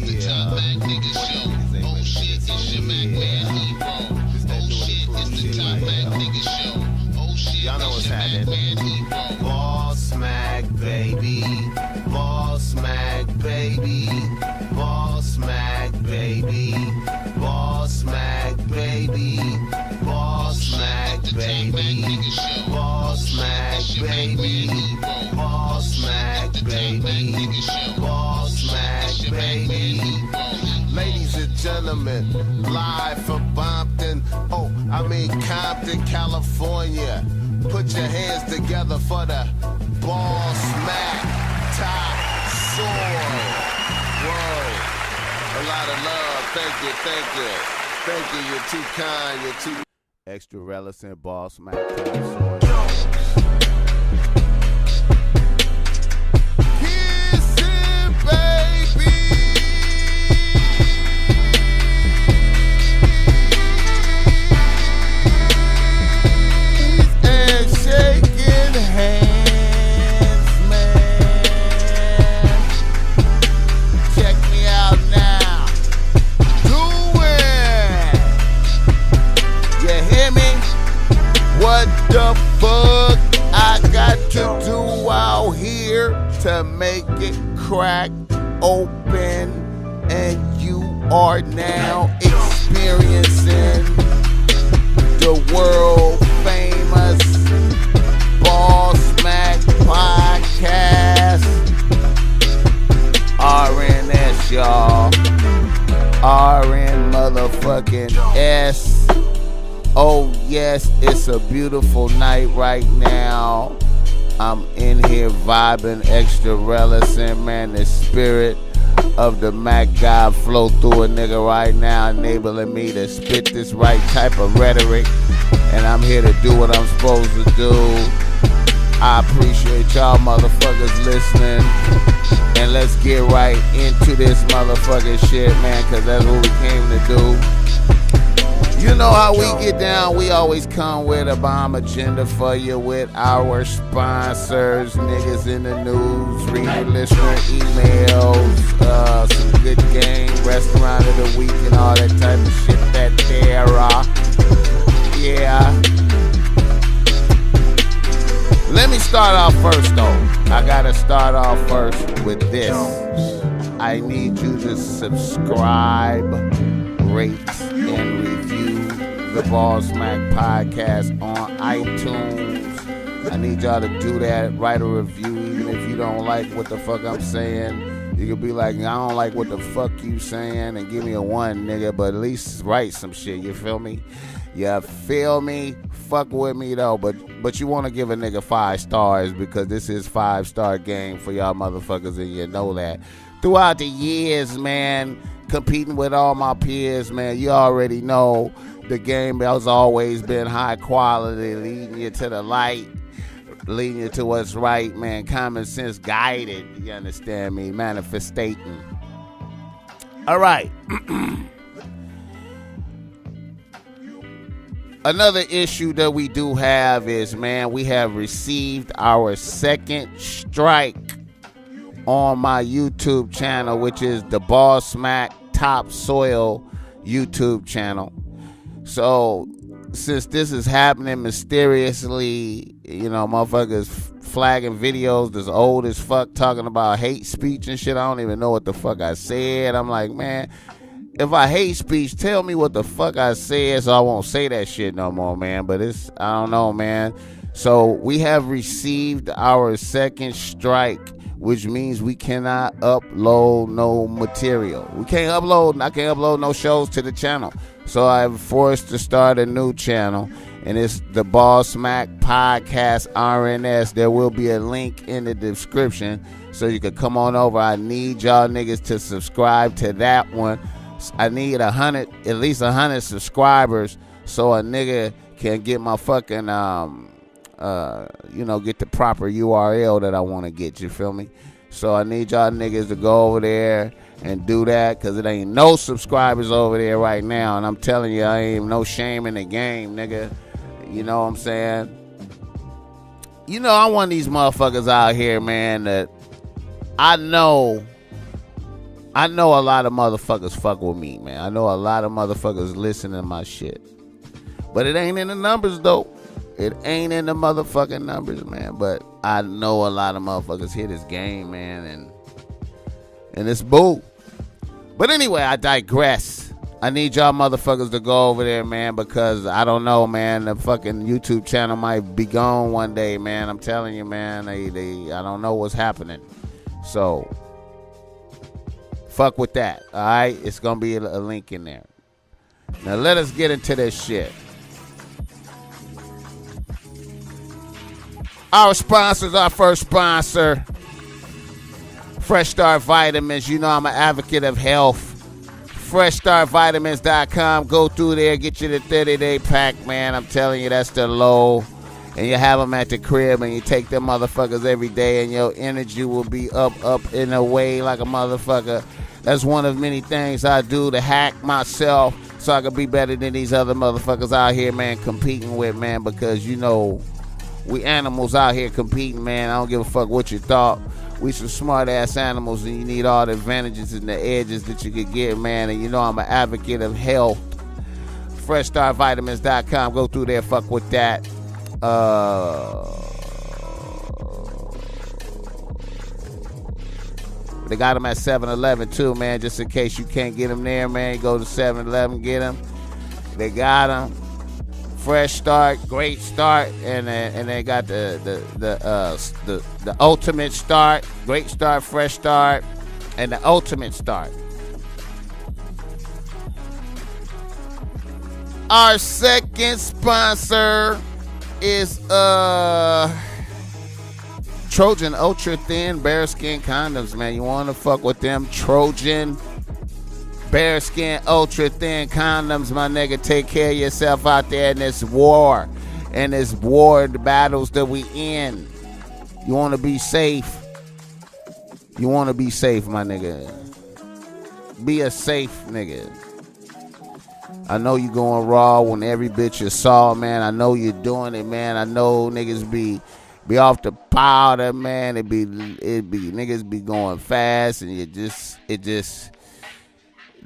the top Mac nigga show. Oh shit, it's your Mac man hero. Oh shit, it's the top Mac nigga show. Oh shit, y'all know what's it's your Mac happening. man hero. Boss Mac, baby. Boss Mac, baby. Boss Mac, baby. Boss Mac, baby. Boss Mac, baby. Boss Mac, baby. Boss Mac, baby. Boss Mac, baby. Ladies and gentlemen, live from Compton, California. Put your hands together for the BOSSMACK top soil. Whoa. A lot of love. Thank you, thank you. Thank you, you're too kind, you're too extra relevant, BOSSMACK top soil. Kissing, baby. And shaking hands, man. Check me out now. Do it. You hear me? What the fuck I got to do out here to make it crack open? And you are now experiencing the world famous BOSSMACK Podcast. RNS, y'all. RN motherfucking S. Oh yes, it's a beautiful night right now. I'm in here vibing, extra relishing, man. The spirit of the Mac God flow through a nigga right now, enabling me to spit this right type of rhetoric. And I'm here to do what I'm supposed to do. I appreciate y'all motherfuckers listening. And let's get right into this motherfucking shit, man, because that's what we came to do. You know how we get down. We always come with a bomb agenda for you with our sponsors, niggas in the news, reader, listener, emails, some good game, restaurant of the week, and all that type of shit that there. Yeah. Let me start off first, though. I gotta start off first with this. I need you to subscribe, rate, and review the BOSSMACK Podcast on iTunes. I need y'all to do that. Write a review, even if you don't like what the fuck I'm saying. You could be like, I don't like what the fuck you saying, and give me a 1, nigga, but at least write some shit, you feel me? You feel me? Fuck with me, though, but you want to give a nigga 5 stars because this is 5-star game for y'all motherfuckers, and you know that. Throughout the years, man, competing with all my peers, man, you already know the game has always been high quality, leading you to the light, leading you to what's right, man. Common sense guided, you understand me? Manifestating. All right. Another issue that we do have is, man, we have received our second strike on my YouTube channel, which is the BOSSMACK Top Soil YouTube channel. So since this is happening mysteriously, you know, motherfuckers flagging videos that's old as fuck talking about hate speech and shit. I don't even know what the fuck I said. I'm like, man, if I hate speech, tell me what the fuck I said so I won't say that shit no more, man. But I don't know, man. So we have received our second strike, which means we cannot upload no material. I can't upload no shows to the channel. So I'm forced to start a new channel, and it's the BOSSMACK Podcast RNS. There will be a link in the description so you can come on over. I need y'all niggas to subscribe to that one. I need at least 100 subscribers so a nigga can get my fucking get the proper URL that I want to get, you feel me? So I need y'all niggas to go over there and do that, because it ain't no subscribers over there right now, and I'm telling you, I ain't no shame in the game, nigga. You know what I'm saying? You know, I'm one of these motherfuckers out here, man, that I know I know a lot of motherfuckers fuck with me, man. I know a lot of motherfuckers listen to my shit. But it ain't in the numbers, though. It ain't in the motherfucking numbers, man. But I know a lot of motherfuckers hear this game, man, and it's boo. But anyway, I digress. I need y'all motherfuckers to go over there, man, because I don't know, man. The fucking YouTube channel might be gone one day, man. I'm telling you, man. I don't know what's happening. So, fuck with that, all right? It's going to be a link in there. Now, let us get into this shit. Our sponsors, our first sponsor, Fresh Start Vitamins. You know I'm an advocate of health. FreshStartVitamins.com. Go through there, get you the 30-day pack, man. I'm telling you, that's the low. And you have them at the crib, and you take them motherfuckers every day, and your energy will be up in a way like a motherfucker. That's one of many things I do to hack myself so I can be better than these other motherfuckers out here, man, competing with, man, because, you know, we animals out here competing, man. I don't give a fuck what you thought. We some smart-ass animals, and you need all the advantages and the edges that you could get, man. And you know I'm an advocate of health. FreshStartVitamins.com. Go through there, fuck with that. They got them at 7-Eleven, too, man. Just in case you can't get them there, man. You go to 7-Eleven, get them. They got them. Fresh Start, Great Start, and they got the Ultimate Start, Great Start, Fresh Start, and the Ultimate Start. Our second sponsor is Trojan Ultra Thin Bearskin Condoms, man. You want to fuck with them Trojan Bearskin Ultra Thin Condoms, my nigga. Take care of yourself out there in this war. In this war, the battles that we in. You want to be safe. You want to be safe, my nigga. Be a safe nigga. I know you going raw when every bitch you saw, man. I know you're doing it, man. I know niggas be off the powder, man. It be niggas be going fast, and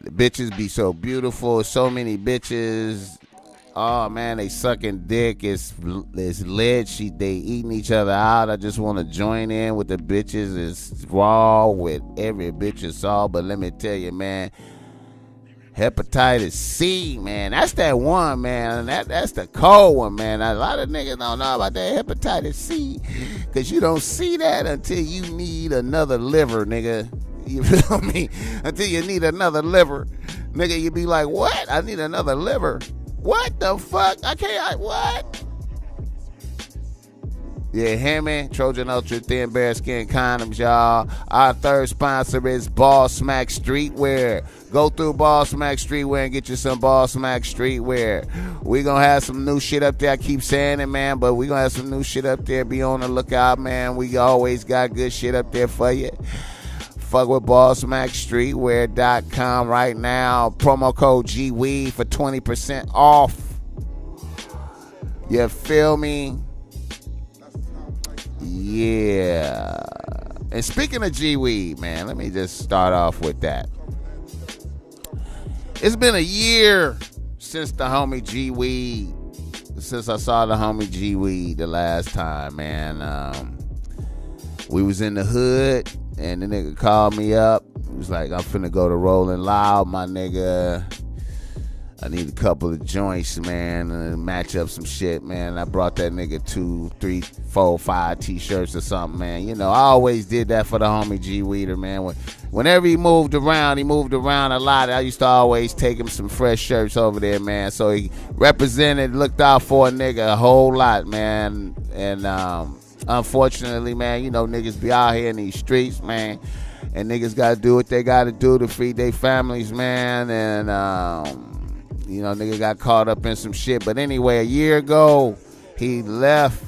the bitches be so beautiful. So many bitches. Oh, man, they sucking dick. It's lit. They eating each other out. I just want to join in with the bitches. It's raw with every bitch you saw. But let me tell you, man, hepatitis C, man. That's that one, man. That's the cold one, man. A lot of niggas don't know about that hepatitis C because you don't see that until you need another liver, nigga. You feel me? Until you need another liver. Nigga, you be like, what? I need another liver. What the fuck? What? Yeah, Hemi, Trojan Ultra Thin Bearskin Condoms, y'all. Our third sponsor is BossSmack Streetwear. Go through BossSmack Streetwear and get you some BossSmack Streetwear. We gonna have some new shit up there. I keep saying it, man, but we gonna have some new shit up there. Be on the lookout, man. We always got good shit up there for you. Fuck with BossSmackStreetwear.com right now. Promo code GWEED for 20% off. You feel me? Yeah. And speaking of G-Weed, man, let me just start off with that. It's been a year since the homie G-Weed, since I saw the homie G-Weed the last time, man. We was in the hood, and the nigga called me up. He was like, I'm finna go to Rolling Loud, my nigga. I need a couple of joints, man, and match up some shit, man. I brought that nigga 2, 3, 4, 5 t-shirts or something, man. You know, I always did that for the homie G Weeder, man. Whenever he moved around a lot. I used to always take him some fresh shirts over there, man. So he represented, looked out for a nigga a whole lot, man. And unfortunately, man, you know, niggas be out here in these streets, man. And niggas got to do what they got to do to feed their families, man. And, you know, nigga got caught up in some shit. But anyway, a year ago, he left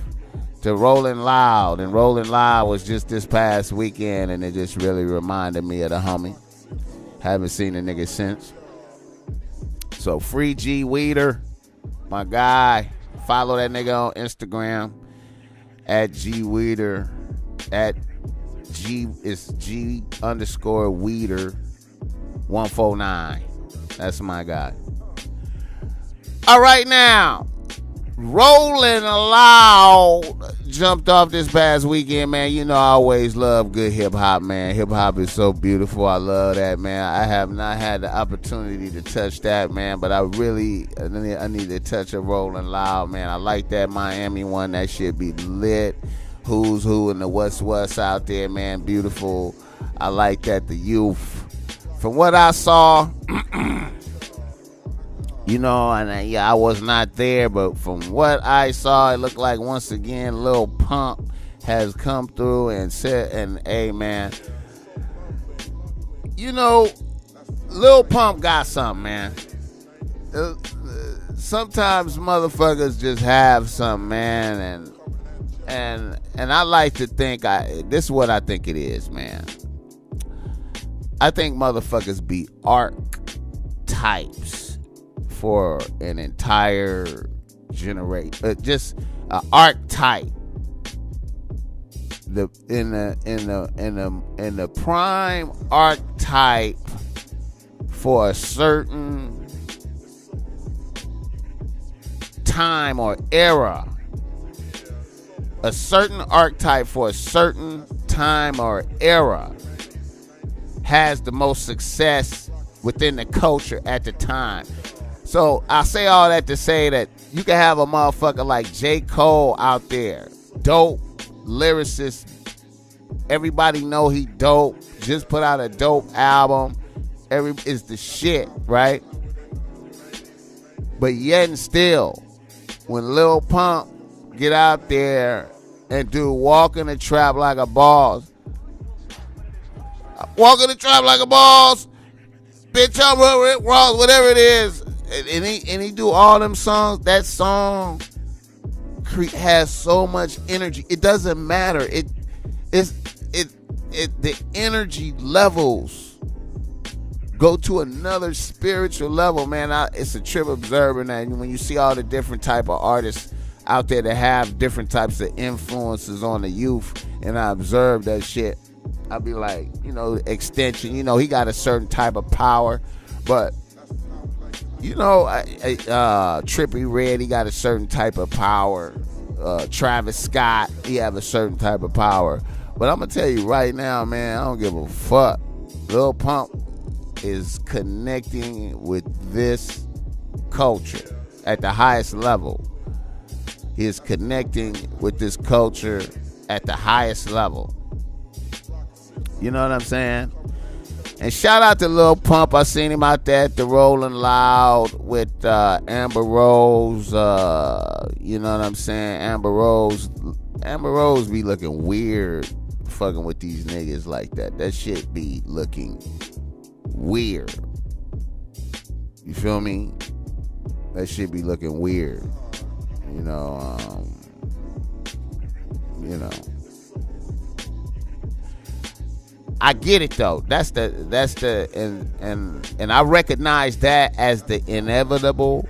to Rolling Loud. And Rolling Loud was just this past weekend, and it just really reminded me of the homie. Haven't seen the nigga since. So, free G Weeder, my guy. Follow that nigga on Instagram at G Weeder. At G, it's G_Weeder. 149. That's my guy. All right, now, Rolling Loud jumped off this past weekend, man. You know I always love good hip-hop, man. Hip-hop is so beautiful. I love that, man. I have not had the opportunity to touch that, man, but I need to touch a Rolling Loud, man. I like that Miami one. That shit be lit. Who's Who and the What's out there, man. Beautiful. I like that. The youth. From what I saw, you know, and I was not there, but from what I saw, it looked like once again Lil Pump has come through and said, and hey, man, you know, Lil Pump got something, man. Sometimes motherfuckers just have something, man, and I like to think this is what I think it is, man. I think motherfuckers be archetypes for an entire generation, just an archetype. In the prime archetype for a certain time or era. A certain archetype for a certain time or era has the most success within the culture at the time. So I say all that to say that you can have a motherfucker like J. Cole out there, dope lyricist. Everybody know he dope. Just put out a dope album. Is the shit, right? But yet and still, when Lil Pump get out there and do Walk in the Trap Like a Boss, Walk in the Trap Like a Boss, bitch, I'm Rick Ross, whatever it is, and he do all them songs. That song has so much energy. It doesn't matter. The energy levels go to another spiritual level, man. It's a trip observing that when you see all the different type of artists out there that have different types of influences on the youth, and I observe that shit. I'll be like, you know, Extension, you know, he got a certain type of power, but you know, Trippie Redd, he got a certain type of power. Travis Scott, he have a certain type of power. But I'm gonna tell you right now, man, I don't give a fuck. Lil Pump is connecting with this culture at the highest level. He is connecting with this culture at the highest level. You know what I'm saying? And shout out to Lil Pump. I seen him out there at the Rolling Loud with Amber Rose. You know what I'm saying? Amber Rose be looking weird fucking with these niggas like that. That shit be looking weird. You feel me? That shit be looking weird. You know. I get it though. That's the and I recognize that as the inevitable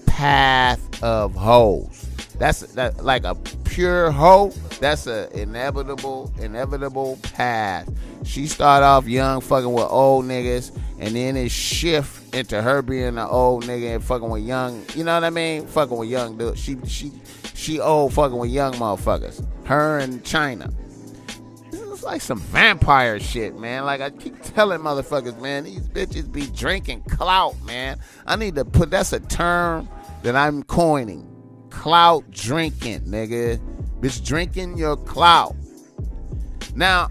path of hoes. That's like a pure hoe. That's a inevitable path. She start off young, fucking with old niggas, and then it shift into her being an old nigga and fucking with young. You know what I mean? Fucking with young dude. She old, fucking with young motherfuckers. Her and China. It's like some vampire shit, man. Like I keep telling motherfuckers, man, these bitches be drinking clout, man. I need to put, that's a term that I'm coining. Clout drinking, nigga. Bitch drinking your clout. Now,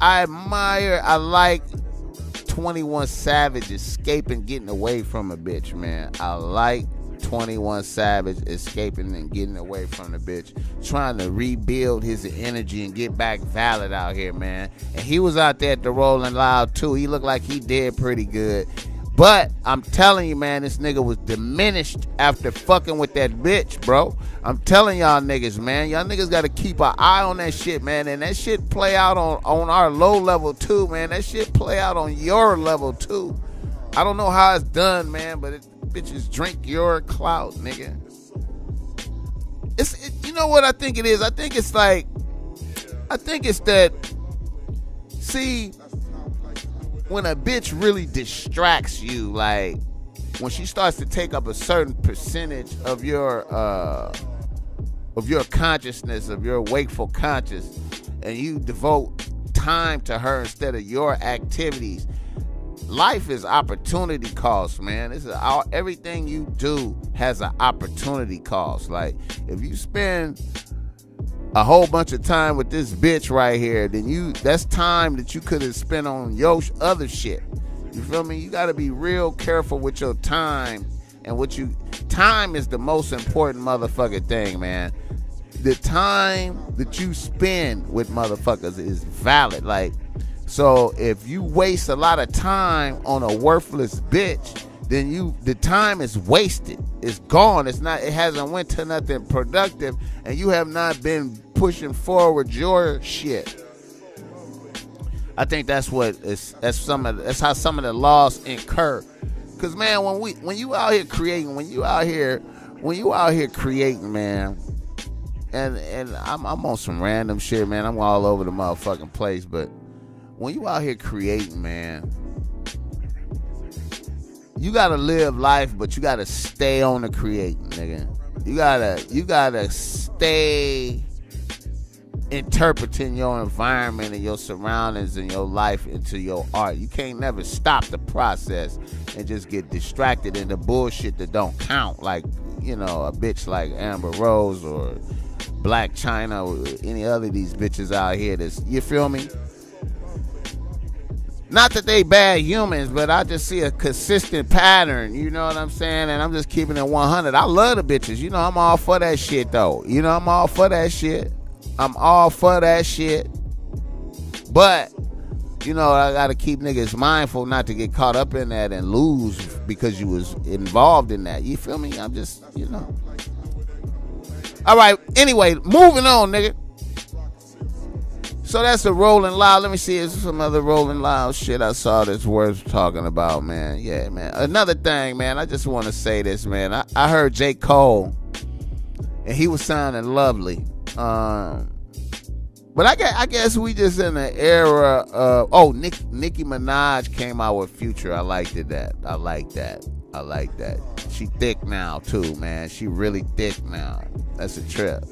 I like 21 Savage escaping, getting away from a bitch, man. I like 21 Savage escaping and getting away from the bitch, trying to rebuild his energy and get back valid out here, man. And he was out there at the Rolling Loud too. He looked like he did pretty good. But I'm telling you, man, this nigga was diminished after fucking with that bitch, bro. I'm telling y'all niggas, man. Y'all niggas got to keep an eye on that shit, man. And that shit play out on our low level too, man. That shit play out on your level too. I don't know how it's done, man, but bitches drink your clout, nigga. You know what I think it is? I think it's that, see, when a bitch really distracts you, like when she starts to take up a certain percentage of your consciousness, of your wakeful conscious, and you devote time to her instead of your activities. Life is opportunity cost, man. Everything you do has an opportunity cost. Like, if you spend a whole bunch of time with this bitch right here, then that's time that you could have spent on your other shit. You feel me? You got to be real careful with your time and time is the most important motherfucking thing, man. The time that you spend with motherfuckers is valid. Like, so if you waste a lot of time on a worthless bitch, then the time is wasted. It's gone. It hasn't went to nothing productive, and you have not been pushing forward your shit. I think that's how some of the loss incur. Cause man, when you out here creating, man, and I'm on some random shit, man. I'm all over the motherfucking place, but when you out here creating, man, you gotta live life, but you gotta stay on the creating, nigga. You gotta stay interpreting your environment and your surroundings and your life into your art. You can't never stop the process and just get distracted in the bullshit that don't count, like, you know, a bitch like Amber Rose or Black China or any other of these bitches out here you feel me? Not that they bad humans, but I just see a consistent pattern, you know what I'm saying? And I'm just keeping it 100. I love the bitches. You know, I'm all for that shit, though. You know, I'm all for that shit. But, you know, I got to keep niggas mindful not to get caught up in that and lose because you was involved in that. You feel me? I'm just, you know. All right. Anyway, moving on, nigga. So that's the Rolling Loud. Let me see. Is some other Rolling Loud shit I saw that's worth talking about, man? Yeah, man. Another thing, man. I just want to say this, man. I heard J. Cole, and he was sounding lovely. But I guess we just in the era of Nicki Minaj came out with Future. I liked that. I like that. She thick now too, man. She really thick now. That's a trip.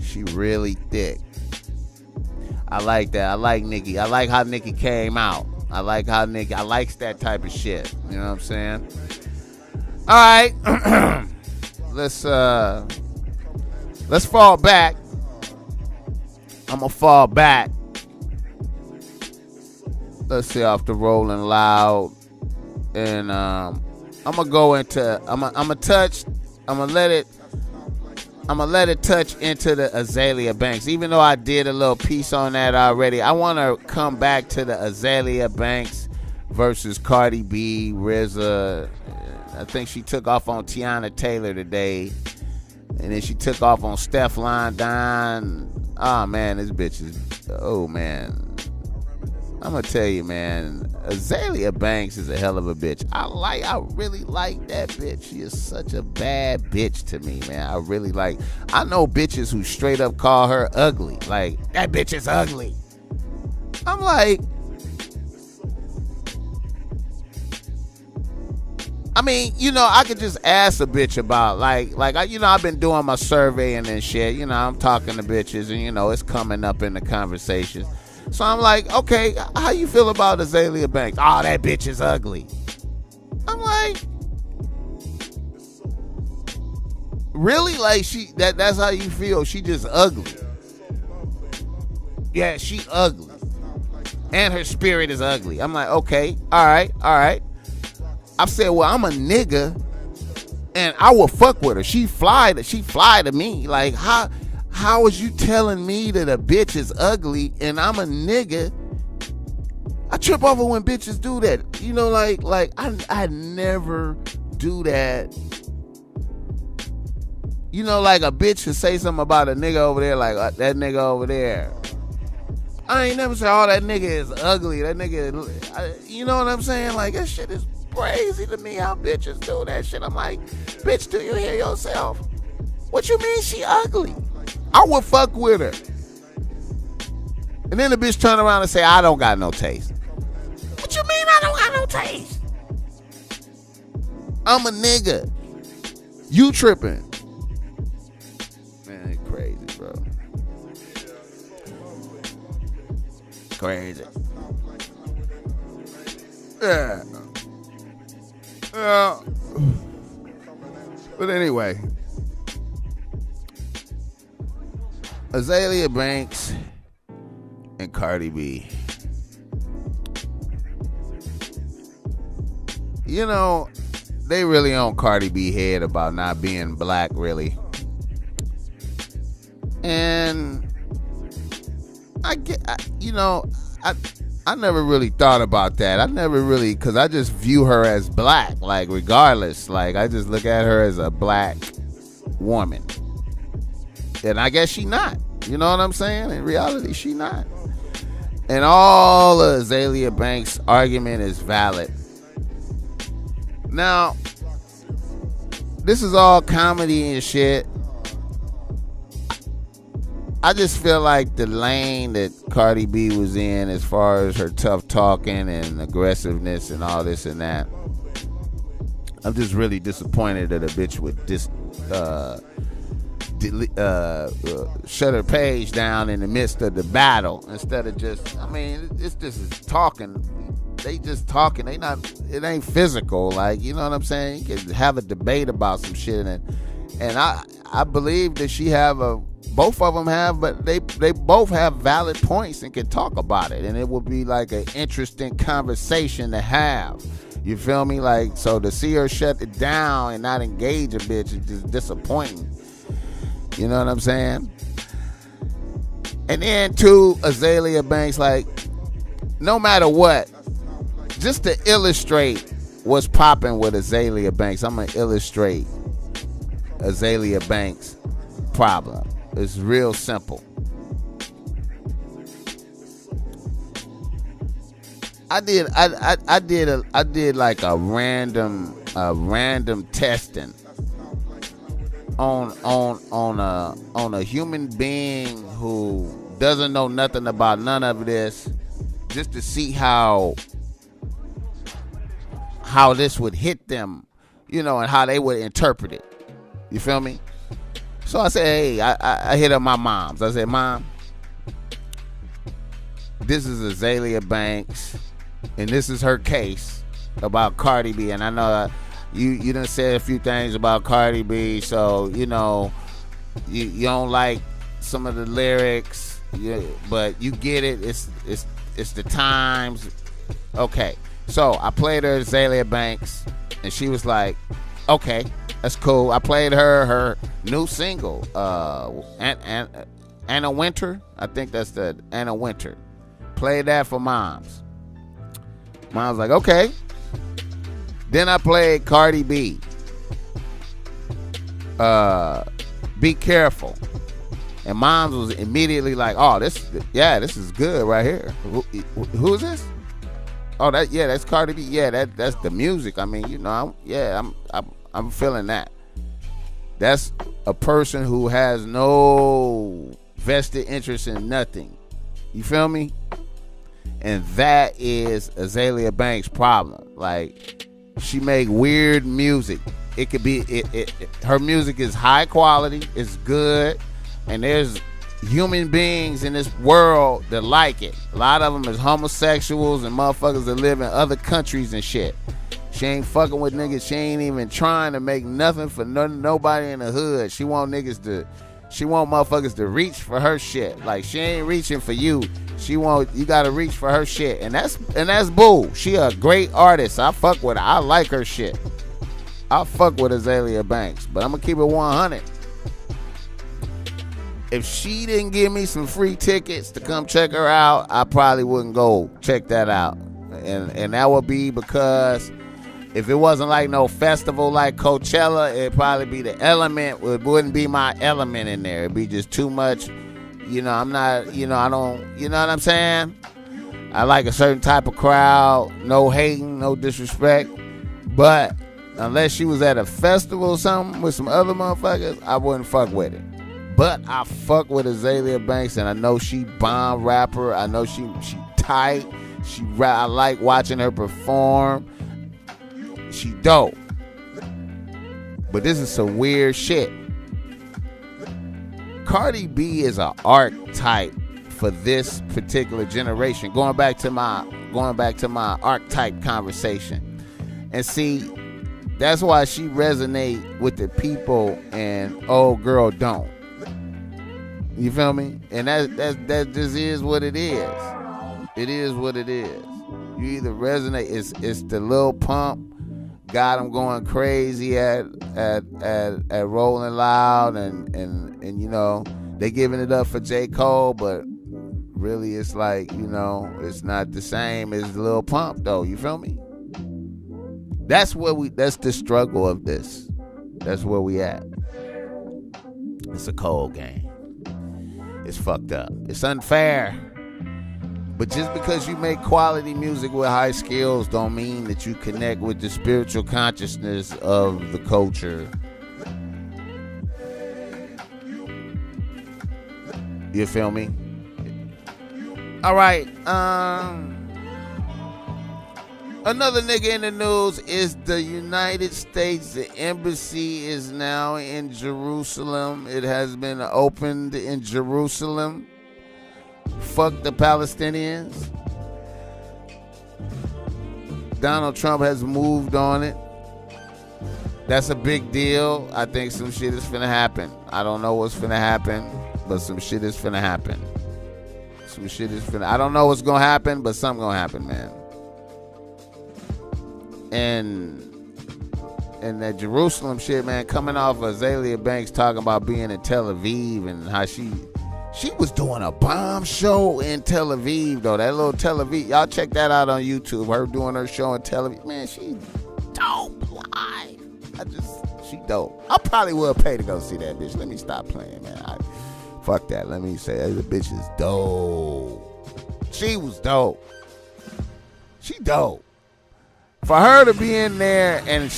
She really thick. I like that. I like Nicki. I like how Nicki came out. I likes that type of shit. You know what I'm saying? All right. Let's fall back. I'm gonna fall back. Let's see, off the Rolling Loud, and I'm gonna go into. I'm gonna let it touch into the Azalea Banks. Even though I did a little piece on that already, I want to come back to the Azalea Banks versus Cardi B, RZA. I think she took off on Tiana Taylor today, and then she took off on Stefflon Don. Oh man, this bitch is. Oh man, I'm gonna tell you, man. Azalea Banks is a hell of a bitch. I really like that bitch. She is such a bad bitch to me, man. I know bitches who straight up call her ugly. Like, that bitch is ugly. I'm like, I mean, you know, I could just ask a bitch about, I've been doing my surveying and shit. You know, I'm talking to bitches and, you know, it's coming up in the conversations. So I'm like, okay, how you feel about Azalea Banks? Oh, that bitch is ugly. I'm like, really? Like, that's how you feel? She just ugly. Yeah, she ugly. And her spirit is ugly. I'm like, okay, all right. I said, well, I'm a nigga and I will fuck with her. She fly to me. Like, how is you telling me that a bitch is ugly and I'm a nigga? I trip over when bitches do that. You know, like I never do that. You know, like a bitch should say something about a nigga over there, like that nigga over there. I ain't never say, oh, that nigga is ugly. That nigga, you know what I'm saying? Like, that shit is crazy to me how bitches do that shit. I'm like, bitch, do you hear yourself? What you mean she ugly? I would fuck with her. And then the bitch turn around and say, I don't got no taste. What you mean taste. I'm a nigga. You tripping. Man, it's crazy, bro. Crazy. Yeah. But anyway, Azalea Banks and Cardi B. You know, they really on Cardi B head about not being black, really. And I never really thought about that. Because I just view her as black, like, regardless. Like, I just look at her as a black woman. And I guess she not. You know what I'm saying? In reality, she not. And all of Azalea Banks' argument is valid. Now, this is all comedy and shit. I just feel like the lane that Cardi B was in, as far as her tough talking and aggressiveness and all this and that, I'm just really disappointed that a bitch would shut her page down in the midst of the battle instead of just, it's just talking. They just talking. It ain't physical. Like, you know what I'm saying? You can have a debate about some shit, and I believe that both of them have, but they both have valid points and can talk about it, and it would be like an interesting conversation to have. You feel me? Like, so to see her shut it down and not engage a bitch is just disappointing. You know what I'm saying? And then too, Azalea Banks, like, no matter what, just to illustrate what's popping with Azalea Banks, I'm gonna illustrate Azalea Banks' problem. It's real simple. I did like a random testing on a human being who doesn't know nothing about none of this, just to see how this would hit them, you know, and how they would interpret it. You feel me? So I said, hey, I hit up my mom's. I said, Mom, this is Azalea Banks, and this is her case about Cardi B. And I know you done said a few things about Cardi B, so, you know, you don't like some of the lyrics, but you get it. It's the times. Okay. So I played her Azalea Banks, and she was like, okay, that's cool. I played her new single, Anna Winter. I think that's the Anna Winter. Played that for Moms. Mom's like, okay. Then I played Cardi B. Be Careful. And Moms was immediately like, oh, this is good right here. Who is this? Oh, that's Cardi B. Yeah, that's the music. I mean, you know, I'm feeling that. That's a person who has no vested interest in nothing. You feel me? And that is Azalea Banks' problem. Like, she make weird music. It could be her music is high quality, it's good, and there's human beings in this world that like it. A lot of them is homosexuals and motherfuckers that live in other countries and shit. She ain't fucking with niggas. She ain't even trying to make nothing for nobody in the hood. She want motherfuckers to reach for her shit. Like, she ain't reaching for you. You gotta reach for her shit. And that's bull. She a great artist. I fuck with her. I like her shit. I fuck with Azalea Banks. But I'm gonna keep it 100. If she didn't give me some free tickets to come check her out, I probably wouldn't go check that out. And that would be because if it wasn't like no festival like Coachella, it'd probably be the element. It wouldn't be my element in there. It'd be just too much. You know, I'm not, you know, I don't, you know what I'm saying? I like a certain type of crowd. No hating, no disrespect. But unless she was at a festival or something with some other motherfuckers, I wouldn't fuck with it. But I fuck with Azalea Banks, and I know she bomb rapper. I know she tight. I like watching her perform. She dope. But this is some weird shit. Cardi B is an archetype for this particular generation. Going back to my archetype conversation. And see, that's why she resonate with the people and old girl don't. You feel me? And that just is what it is. It is what it is. You either resonate. It's the Lil Pump got them going crazy at Rolling Loud and you know they giving it up for J. Cole, but really it's like, you know, it's not the same as Lil Pump though. You feel me? That's the struggle of this. That's where we at. It's a cold game. It's fucked up. It's unfair. But just because you make quality music with high skills don't mean that you connect with the spiritual consciousness of the culture. You feel me? All right. Another nigga in the news is the United States. The embassy is now in Jerusalem. It has been opened in Jerusalem. Fuck the Palestinians. Donald Trump has moved on it. That's a big deal. I think some shit is finna happen. I don't know what's finna happen, but some shit is finna happen. I don't know what's gonna happen, but something gonna happen, man. And that Jerusalem shit, man, coming off of Azalea Banks talking about being in Tel Aviv and how she was doing a bomb show in Tel Aviv, though. That little Tel Aviv. Y'all check that out on YouTube. Her doing her show in Tel Aviv. Man, she dope live. She dope. I probably will pay to go see that bitch. Let me stop playing, man. Fuck that. Let me say the bitch is dope. She was dope. She dope. For her to be in there and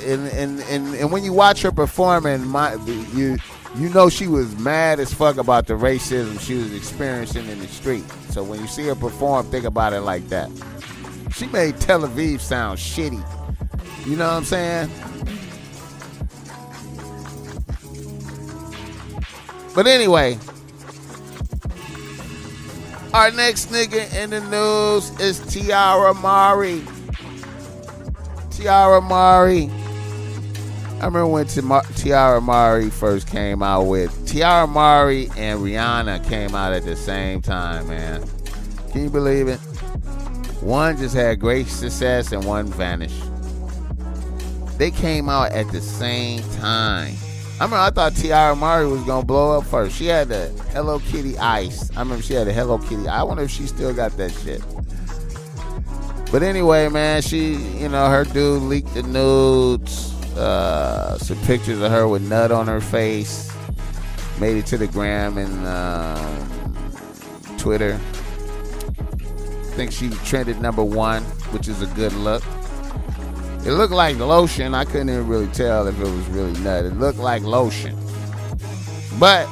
and when you watch her performing, you know she was mad as fuck about the racism she was experiencing in the street. So when you see her perform, think about it like that. She made Tel Aviv sound shitty. You know what I'm saying? But anyway, our next nigga in the news is Tiara Mari. Tiara Mari. I remember when Tiara Mari first came out with. Tiara Mari and Rihanna came out at the same time, man. Can you believe it? One just had great success and one vanished. They came out at the same time. I thought Tiara Mari was going to blow up first. She had the Hello Kitty ice. I remember she had a Hello Kitty. I wonder if she still got that shit. But anyway, man, her dude leaked the nudes. Some pictures of her with nut on her face. Made it to the gram and Twitter. I think she trended #1, which is a good look. It looked like lotion. I couldn't even really tell if it was really nut. It looked like lotion. But,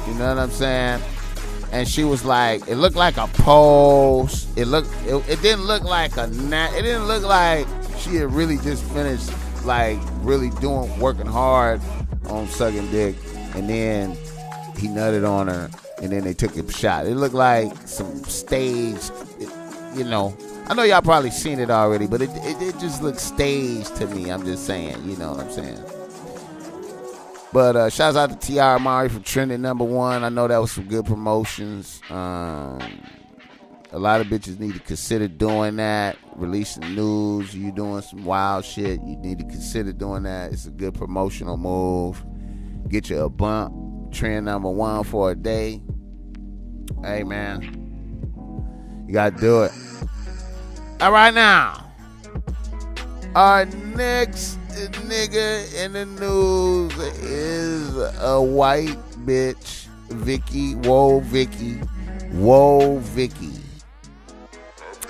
you know what I'm saying? And she was like, it looked like a pose. It didn't look like it didn't look like she had really just finished, like, really working hard on sucking dick. And then he nutted on her. And then they took a shot. It looked like some staged, I know y'all probably seen it already, but it just looks staged to me. I'm just saying, you know what I'm saying. But shouts out to Tiara Mari for trending #1. I know that was some good promotions. A lot of bitches need to consider doing that. Releasing news, you doing some wild shit. You need to consider doing that. It's a good promotional move. Get you a bump. Trend #1 for a day. Hey, man. You got to do it. All right, now. Our next nigga in the news is a white bitch, Vicky. Whoa, Vicky.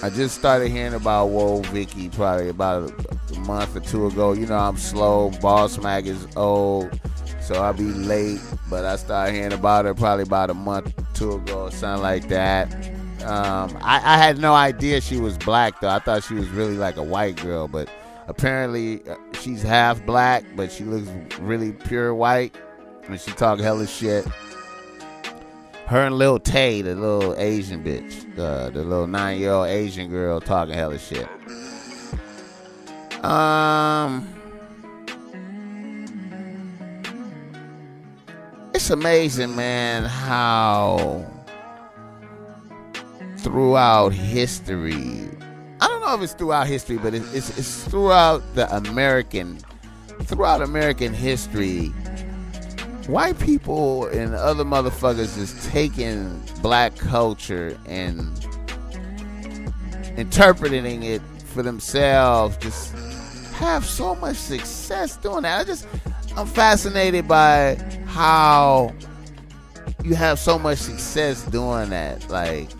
I just started hearing about Whoa, Vicky probably about a month or two ago. You know I'm slow. BossMack is old, so I'll be late. But I started hearing about her probably about a month or two ago, something like that. I had no idea she was black though. I thought she was really like a white girl, but apparently she's half black, but she looks really pure white, and she talk hella shit. Her and Lil Tay, the little Asian bitch, the little 9-year-old Asian girl, talking hella shit. It's amazing, man, how throughout history, I don't know if it's throughout history, but it's throughout American history, white people and other motherfuckers is taking black culture and interpreting it for themselves, just have so much success doing that. I'm fascinated by how you have so much success doing that. Like,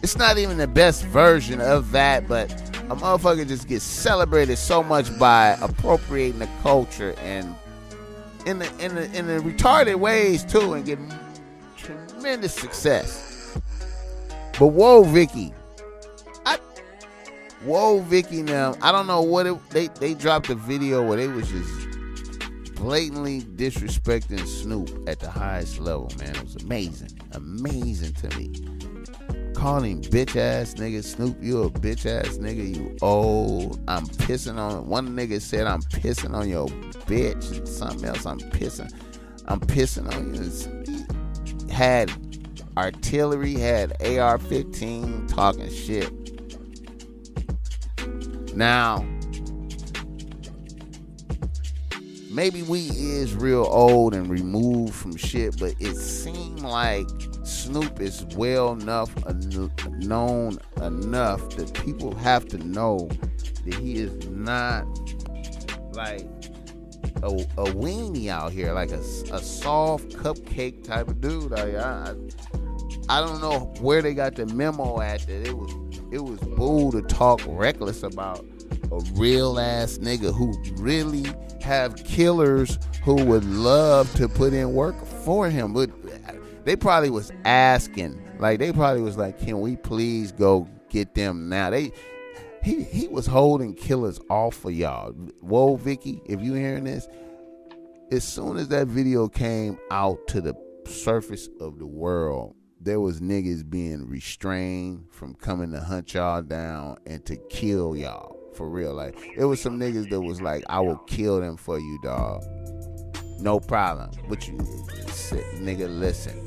it's not even the best version of that, but a motherfucker just gets celebrated so much by appropriating the culture and in the retarded ways too, and getting tremendous success. But whoa, Vicky now, I don't know what they dropped a video where they was just blatantly disrespecting Snoop at the highest level, man. It was amazing to me. Calling him bitch ass nigga. Snoop, you a bitch ass nigga, you old. I'm pissing on, one nigga said I'm pissing on your bitch, and something else, I'm pissing on you. He had artillery, had AR-15 talking shit. Now, maybe we is real old and removed from shit, but it seemed like Snoop is well enough known enough that people have to know that he is not like a weenie out here, like a soft cupcake type of dude. I don't know where they got the memo at that it was bull to talk reckless about a real ass nigga who really have killers who would love to put in work for him. But they probably was asking, like they probably was like, can we please go get them now? He was holding killers off of y'all. Whoa, Vicky, if you hearing this, as soon as that video came out to the surface of the world, there was niggas being restrained from coming to hunt y'all down and to kill y'all. For real. Like, it was some niggas that was like, I will kill them for you, dog. No problem. But you, nigga, listen.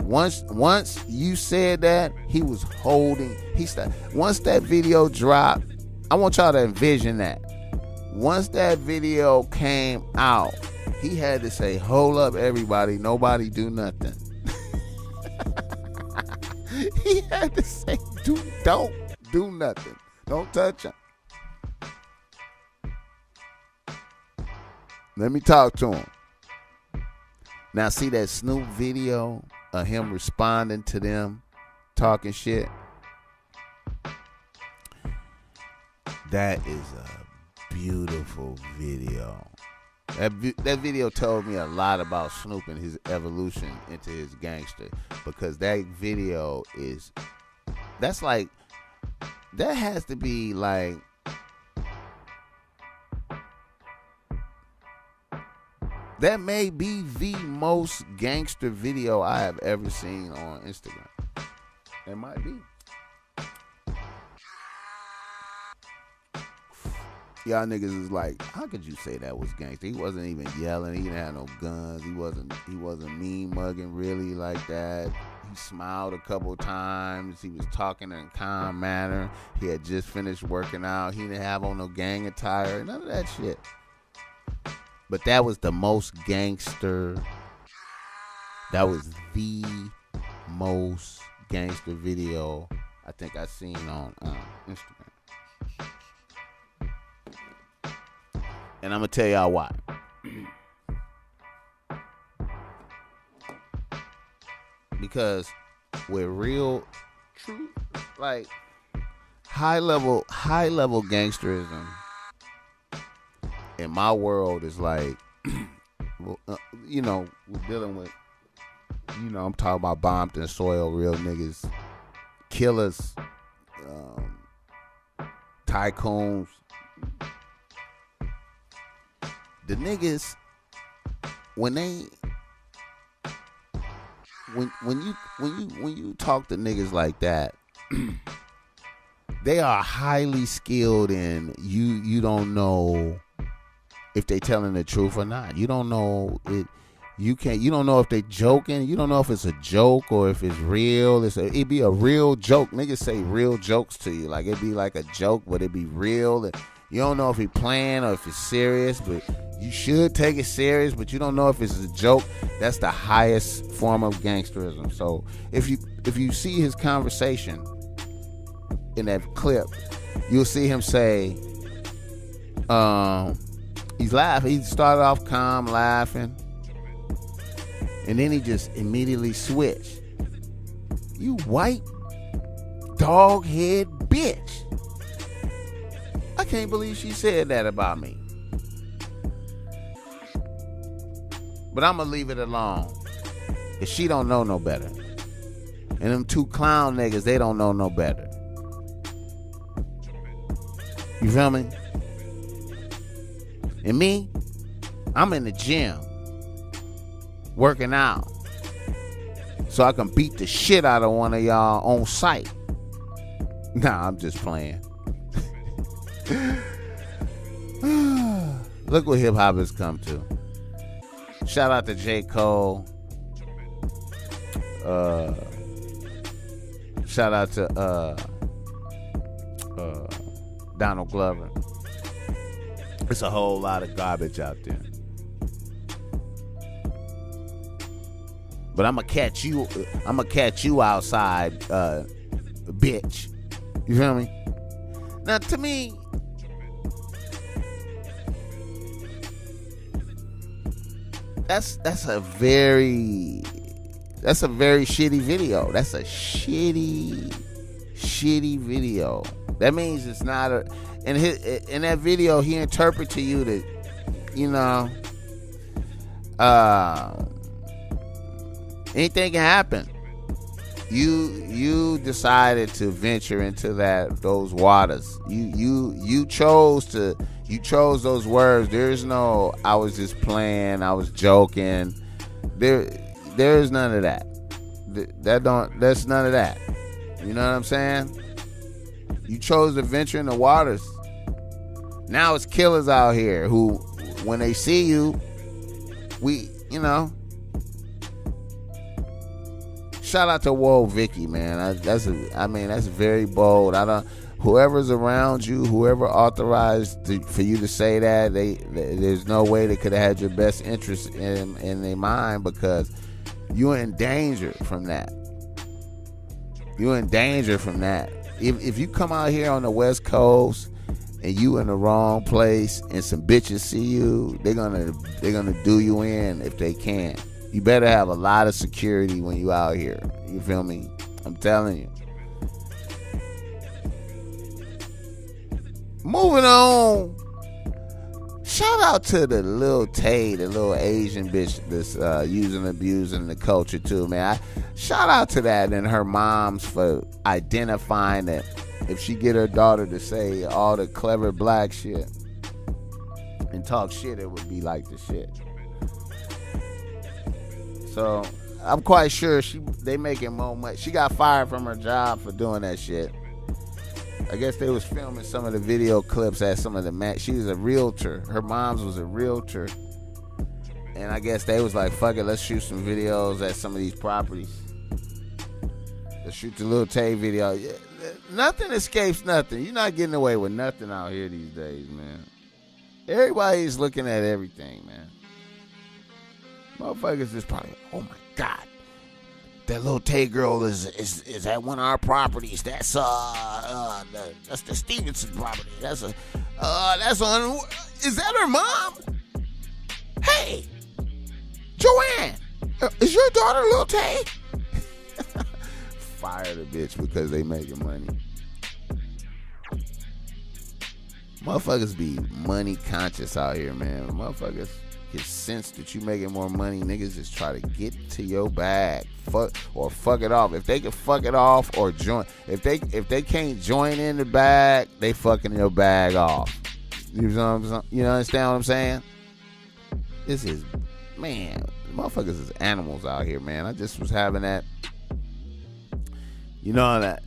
Once you said that, he was holding, once that video dropped, I want y'all to envision that. Once that video came out, he had to say, hold up, everybody, nobody do nothing. He had to say, don't do nothing. Don't touch him. Let me talk to him. Now, see that Snoop video of him responding to them, talking shit? That is a beautiful video. That video told me a lot about Snoop and his evolution into his gangster, because that video that has to be like, that may be the most gangster video I have ever seen on Instagram. It might be. Y'all niggas is like, how could you say that was gangster? He wasn't even yelling. He didn't have no guns. He wasn't mean mugging really like that. He smiled a couple times. He was talking in a calm manner. He had just finished working out. He didn't have on no gang attire. None of that shit. But that was the most gangster. That was the most gangster video I think I've seen on Instagram. And I'm going to tell y'all why. Because with real, true, like high level gangsterism in my world is like, we're dealing with You know, I'm talking about bombed and soil, real niggas, killers, tycoons. The niggas, when you talk to niggas like that, they are highly skilled in you don't know if they telling the truth or not. You don't know it. You don't know if they joking. You don't know if it's a joke or if it's real. It'd be a real joke. Niggas say real jokes to you. Like, it'd be like a joke, but it'd be real. You don't know if he playing or if it's serious, but you should take it serious, but you don't know if it's a joke. That's the highest form of gangsterism. So if you see his conversation in that clip, you'll see him say, he's laughing. He started off calm, laughing. And then he just immediately switched. You white dog head bitch. I can't believe she said that about me. But I'm going to leave it alone. Because she don't know no better. And them two clown niggas, they don't know no better. You feel me? And me, I'm in the gym. Working out. So I can beat the shit out of one of y'all on sight. Nah, I'm just playing. Look what hip hop has come to. Shout out to J. Cole. Shout out to Donald Glover. It's a whole lot of garbage out there. But I'm gonna catch you outside, bitch. You feel me? Now, to me, that's a very shitty video. That's a shitty video. That means it's not a. In that video, he interpret to you that, you know, anything can happen. You decided to venture into those waters. You chose those words. There's no I was just playing, I was joking. There's none of that. That's none of that. You know what I'm saying? You chose to venture in the waters. Now it's killers out here who, when they see you, you know. Shout out to Whoa Vicky, man. That's very bold. Whoever's around you, whoever authorized for you to say that, there's no way they could have had your best interest in their mind, because you're in danger from that. You're in danger from that. If you come out here on the West Coast and you in the wrong place and some bitches see you, they're gonna do you in if they can. You better have a lot of security when you out here. You feel me? I'm telling you. Moving on. Shout out to the little Tay, the little Asian bitch that's abusing the culture too, man. Shout out to that and her moms for identifying that if she get her daughter to say all the clever black shit and talk shit, it would be like the shit. So I'm quite sure they making more money. She got fired from her job for doing that shit. I guess they was filming some of the video clips at some of the she was a realtor. Her mom's was a realtor. And I guess they was like, fuck it, let's shoot some videos at some of these properties. Let's shoot the little Tay video. Yeah, nothing escapes nothing. You're not getting away with nothing out here these days, man. Everybody's looking at everything, man. Motherfuckers is probably, oh my God, that little Tay girl is at one of our properties. That's the Stevenson property. That's on. Is that her mom? Hey, Joanne, is your daughter Lil Tay? Fire the bitch because they making money. Motherfuckers be money conscious out here, man. Motherfuckers can sense that you making more money, niggas just try to get to your bag. Fuck it off. If they can fuck it off or join, if they can't join in the bag, they fucking your bag off. You know what I'm, you understand what I'm saying? This is, man, motherfuckers is animals out here, man. I just was having that, you know, that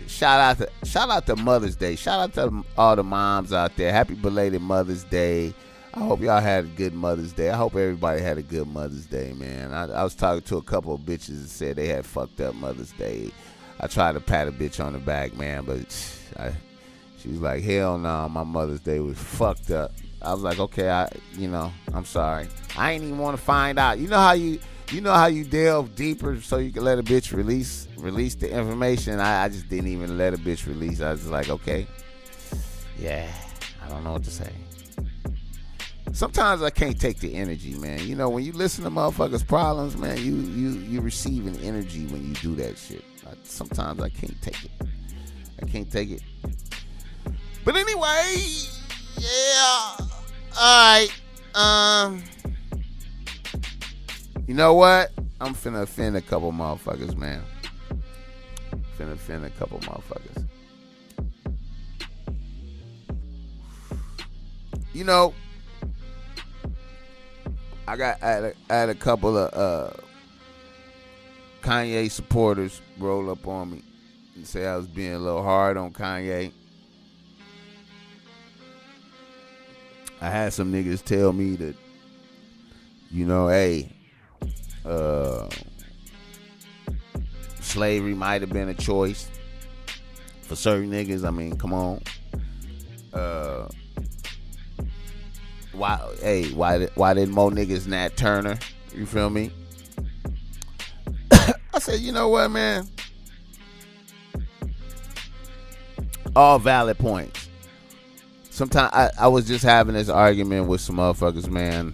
shout out to Mother's Day. Shout out to all the moms out there. Happy belated Mother's Day. I hope y'all had a good Mother's Day. I hope everybody had a good Mother's Day, man. I was talking to a couple of bitches that said they had fucked up Mother's Day. I tried to pat a bitch on the back, man, but she was like, hell no, my Mother's Day was fucked up. I was like, okay, I'm sorry. I ain't even want to find out. You know how you delve deeper so you can let a bitch release the information? I just didn't even let a bitch release. I was just like, okay, yeah, I don't know what to say. Sometimes I can't take the energy, man. You know, when you listen to motherfuckers' problems, man, you receive an energy when you do that shit. Sometimes I can't take it. I can't take it. But anyway, yeah. All right. You know what? I'm finna offend a couple motherfuckers, man. You know, I had a couple of Kanye supporters roll up on me and say I was being a little hard on Kanye. I had some niggas tell me that, you know, hey, slavery might have been a choice for certain niggas. I mean, come on. Why didn't more niggas Nat Turner? You feel me? I said, you know what, man? All valid points. Sometimes I was just having this argument with some motherfuckers, man.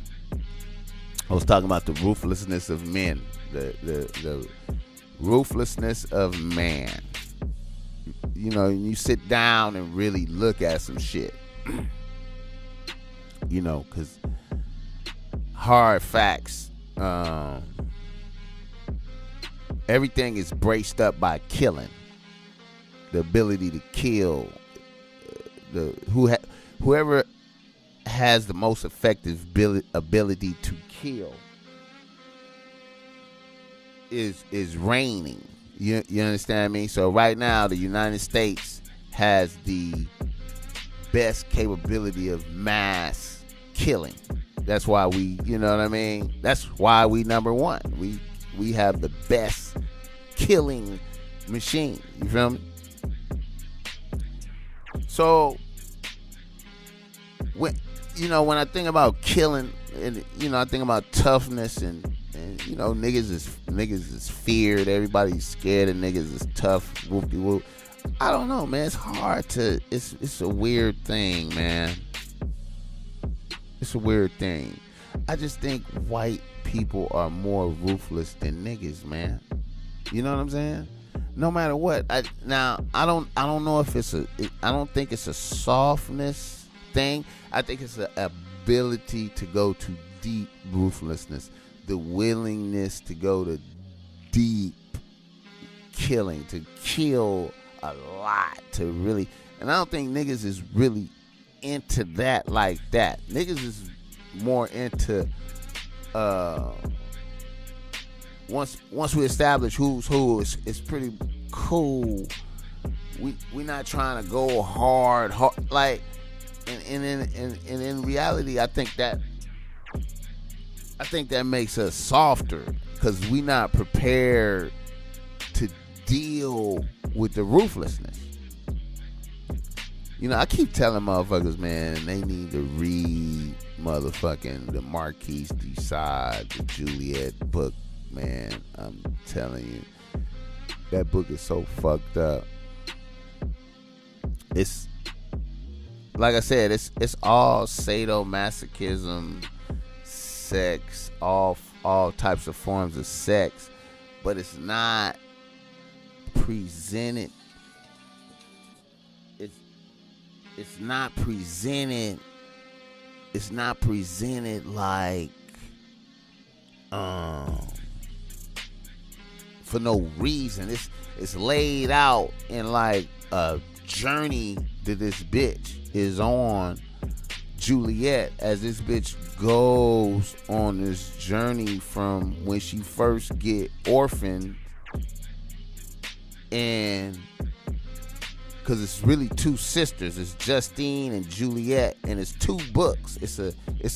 I was talking about the ruthlessness of men. The ruthlessness of man. You know, you sit down and really look at some shit. You know, because hard facts, everything is braced up by killing. The ability to kill, whoever has the most effective ability to kill is reigning. You understand me? So right now, the United States has the best capability of mass killing. That's why we, you know what I mean? That's why we number one. We have the best killing machine. You feel me? So when I think about killing, and I think about toughness and niggas is feared. Everybody's scared of niggas is tough. Whoop-de-whoop. I don't know, man. It's hard to. It's a weird thing, man. It's a weird thing. I just think white people are more ruthless than niggas, man. You know what I'm saying? No matter what. I don't know if I don't think it's a softness thing. I think it's an ability to go to deep ruthlessness, the willingness to go to deep killing, to kill a lot, to really. And I don't think niggas is really into that like that. Niggas is more into once we establish who's who, it's pretty cool. We not trying to go hard like, and in reality, I think that makes us softer because we not prepared to deal with the ruthlessness. I keep telling motherfuckers, man, they need to read motherfucking the Marquise de Sade, the Juliet book, man. I'm telling you, that book is so fucked up. It's like I said, it's all sadomasochism, sex, all types of forms of sex, but it's not presented. It's not presented it's not presented like for no reason. It's laid out in like a journey that this bitch is on, Juliet, as this bitch goes on this journey from when she first get orphaned, and because it's really two sisters, it's Justine and Juliet, and it's two books. It's a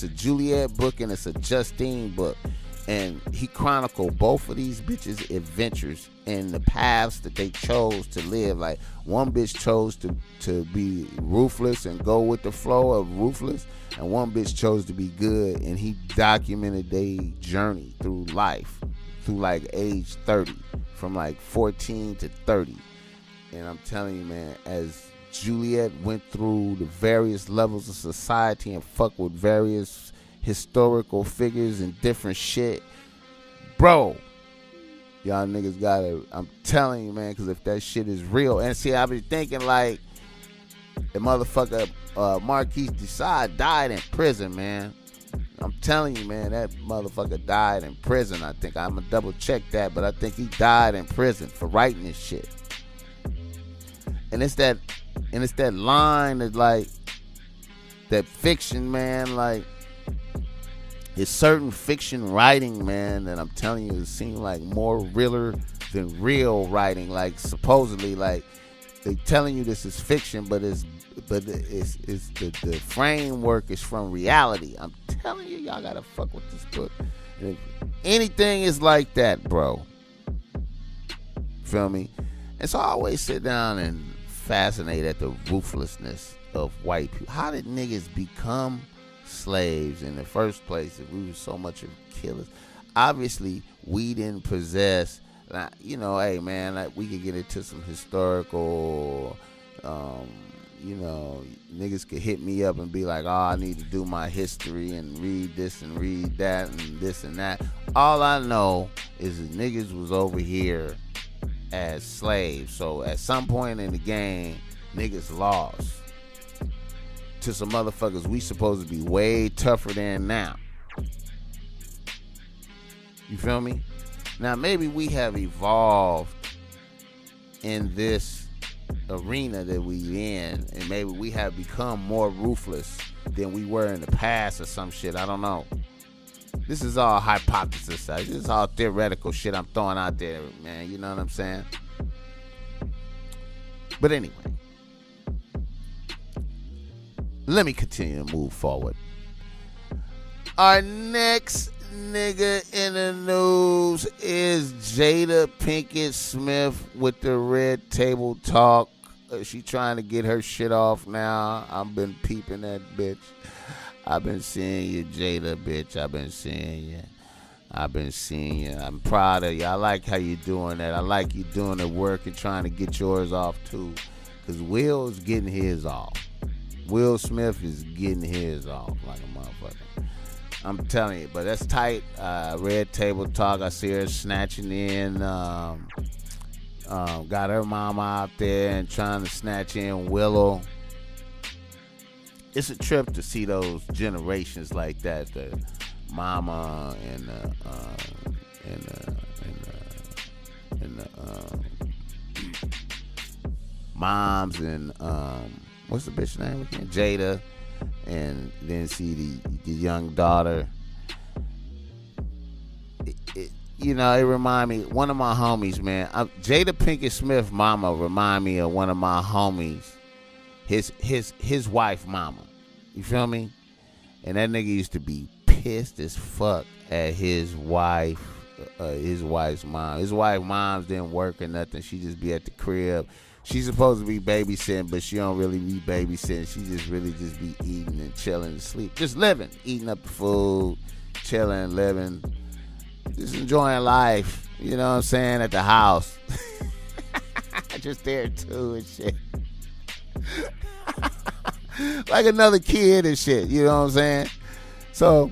Juliet book and it's a Justine book, and he chronicled both of these bitches' adventures and the paths that they chose to live. Like, one bitch chose to be ruthless and go with the flow of ruthless, and one bitch chose to be good, and he documented their journey through life, through like age 30, from like 14 to 30. And I'm telling you, man, as Juliet went through the various levels of society and fucked with various historical figures and different shit, bro, y'all niggas gotta, I'm telling you, man, because if that shit is real, and see, I be thinking like, the motherfucker Marquise de Sade died in prison, man. I'm telling you, man, that motherfucker died in prison. I think I'm gonna double check that, but I think he died in prison for writing this shit. And it's that line that, like, that fiction, man, like, it's certain fiction writing, man, that I'm telling you, it seems like more realer than real writing. Like, supposedly, like, they telling you this is fiction, but it's the framework is from reality. I'm telling you, y'all gotta fuck with this book. And if anything is like that, bro, feel me? And so I always sit down and fascinate at the ruthlessness of white people. How did niggas become slaves in the first place if we were so much of killers? Obviously, we didn't possess, you know, hey, man, like, we could get into some historical, you know, niggas could hit me up and be like, oh, I need to do my history and read this and read that and this and that. All I know is that niggas was over here as slaves. So at some point in the game, niggas lost to some motherfuckers we supposed to be way tougher than now. You feel me? Now maybe we have evolved in this arena that we in, and maybe we have become more ruthless than we were in the past or some shit. I don't know. This is all hypothesis. This is all theoretical shit I'm throwing out there, man. You know what I'm saying? But anyway, let me continue to move forward. Our next nigga in the news is Jada Pinkett Smith with the Red Table Talk. She trying to get her shit off now. I've been peeping that bitch. I've been seeing you, Jada, bitch. I've been seeing you. I'm proud of you. I like how you doing that. I like you doing the work and trying to get yours off, too. Because Will's getting his off. Will Smith is getting his off like a motherfucker. I'm telling you. But that's tight. Red Table Talk. I see her snatching in. Got her mama out there and trying to snatch in Willow. It's a trip to see those generations like that, the mama and the moms and what's the bitch name again? Jada, and then see the young daughter. You know, it remind me, one of my homies, man. Jada Pinkett Smith mama remind me of one of my homies. His wife mama. You feel me? And that nigga used to be pissed as fuck at his wife's mom. His wife's moms didn't work or nothing. She just be at the crib. She's supposed to be babysitting, but she don't really be babysitting. She just really just be eating and chilling and sleep. Just living. Eating up the food, chilling, living. Just enjoying life. You know what I'm saying? At the house. Just there too and shit. Like another kid and shit, you know what I'm saying? So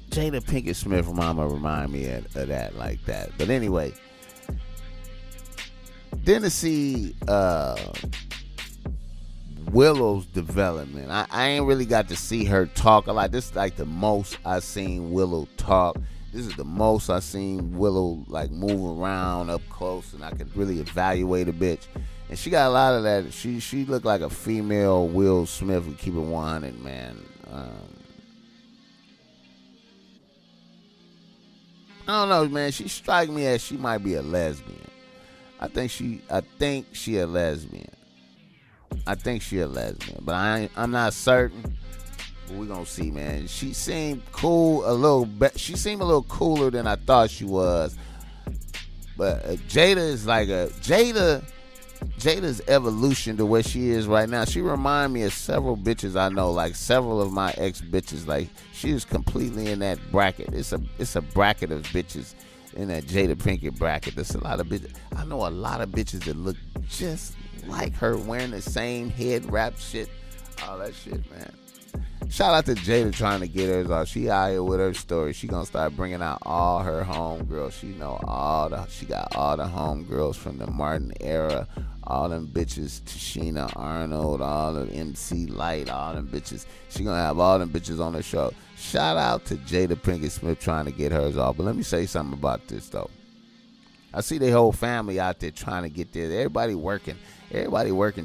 Jada Pinkett Smith mama remind me of that like that. But anyway, then to see Willow's development. I ain't really got to see her talk a lot. This is like the most I seen Willow talk. This is the most I seen Willow like move around up close, and I could really evaluate a bitch. And she got a lot of that. She looked like a female Will Smith. We keep it 100, man. I don't know, man. She strike me as she might be a lesbian. I think she a lesbian. But I'm not certain. But we're gonna see, man. She seemed cool a little bit. She seemed a little cooler than I thought she was. But Jada is like Jada's evolution to where she is right now. She remind me of several bitches I know, like several of my ex bitches. Like she was completely in that bracket. It's a bracket of bitches in that Jada Pinkett bracket. There's a lot of bitches. I know a lot of bitches that look just like her, wearing the same head wrap shit, all that shit, man. Shout out to Jada trying to get hers off. She out here with her story. She gonna start bringing out all her homegirls. She got all the homegirls from the Martin era. All them bitches, Tashina Arnold, all the MC Light, all them bitches. She gonna have all them bitches on her show. Shout out to Jada Pinkett Smith trying to get hers off. But let me say something about this though. I see their whole family out there trying to get theirs. Everybody working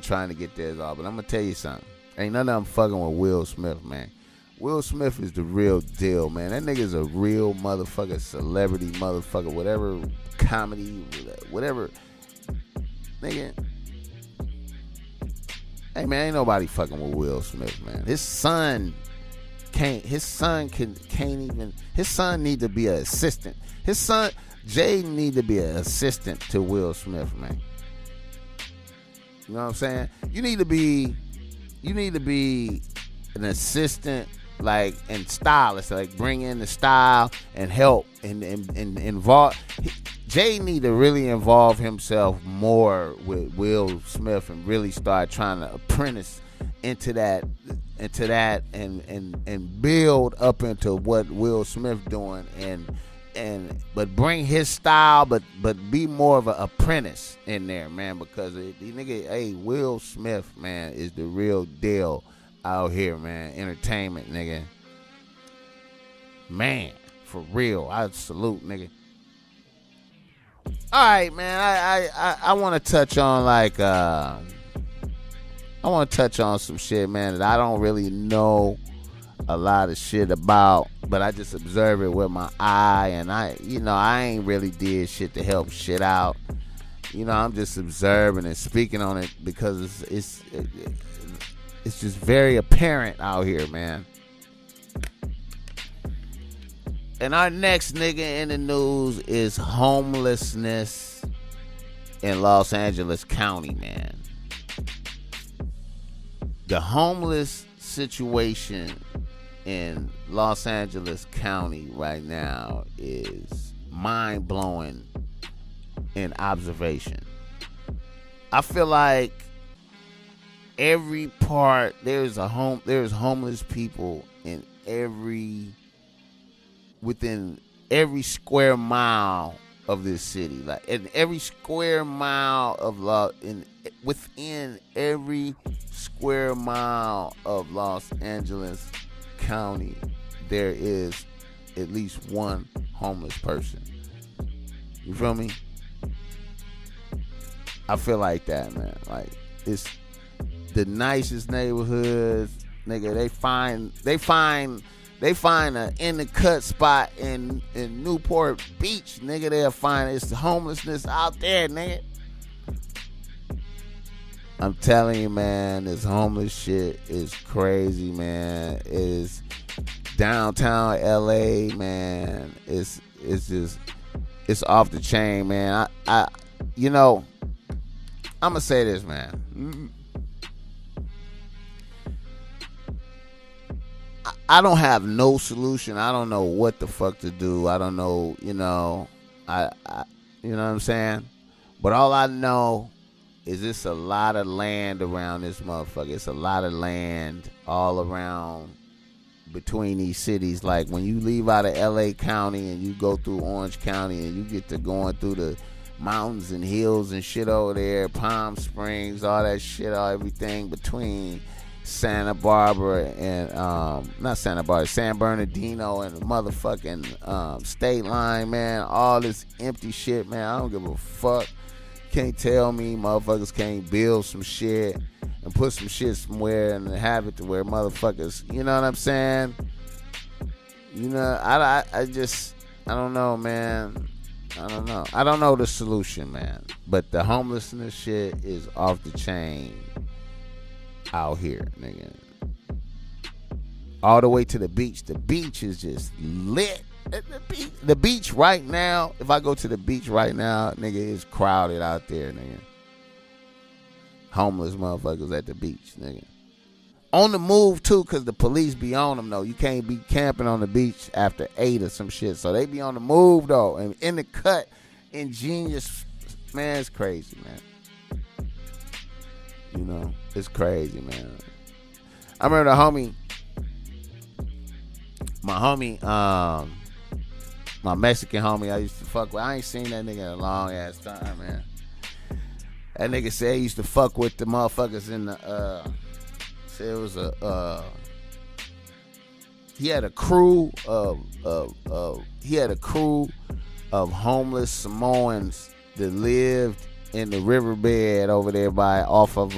trying to get theirs off. But I'm gonna tell you something. Ain't none of them fucking with Will Smith, man. Will Smith is the real deal, man. That nigga's a real motherfucker, celebrity motherfucker, whatever comedy, whatever. Nigga. Hey, man, ain't nobody fucking with Will Smith, man. His son need to be an assistant. His son, Jay, need to be an assistant to Will Smith, man. You know what I'm saying? You need to be an assistant, like, and stylist, like bring in the style and help and involve. Jay need to really involve himself more with Will Smith and really start trying to apprentice into that and build up into what Will Smith doing but bring his style, but be more of an apprentice in there, man, because the nigga, hey, Will Smith, man, is the real deal out here, man. Entertainment, nigga. Man, for real. I salute, nigga. All right, man. I want to touch on some shit, man, that I don't really know a lot of shit about, but I just observe it with my eye, and I ain't really did shit to help shit out. I'm just observing and speaking on it because it's just very apparent out here, man. And our next nigga in the news is homelessness in Los Angeles County, man. The homeless situation in Los Angeles County right now is mind-blowing in observation. I feel like every part there's homeless people within every square mile of this city, like in every square mile within every square mile of Los Angeles County, there is at least one homeless person. You feel me? I feel like that, man. Like, it's the nicest neighborhoods, nigga. They find a in the cut spot in Newport Beach, nigga. They'll find it's homelessness out there, nigga. I'm telling you, man, this homeless shit is crazy, man. It is downtown LA, man. It's off the chain, man. I'm gonna say this, man. I don't have no solution. I don't know what the fuck to do. I don't know, you know what I'm saying? But all I know is it's a lot of land around this motherfucker. It's a lot of land all around between these cities. Like when you leave out of LA County and you go through Orange County and you get to going through the mountains and hills and shit over there, Palm Springs, all that shit, everything between Santa Barbara and not Santa Barbara, San Bernardino and the motherfucking state line, man. All this empty shit, man. I don't give a fuck. Can't tell me motherfuckers can't build some shit and put some shit somewhere and have it to where motherfuckers, you know what I'm saying? You know, I don't know, man. I don't know. I don't know the solution, man. But the homelessness shit is off the chain out here, nigga. All the way to the beach. The beach is just lit. The beach right now, if I go to the beach right now, nigga, it's crowded out there, nigga. Homeless motherfuckers at the beach, nigga. On the move, too, because the police be on them, though. You can't be camping on the beach after 8 or some shit. So they be on the move, though. And in the cut, ingenious. Man, it's crazy, man. You know, it's crazy, man. I remember my Mexican homie I used to fuck with. I ain't seen that nigga in a long ass time, man. That nigga said he used to fuck with the motherfuckers in the said it was he had a crew of homeless Samoans that lived in the riverbed over there off of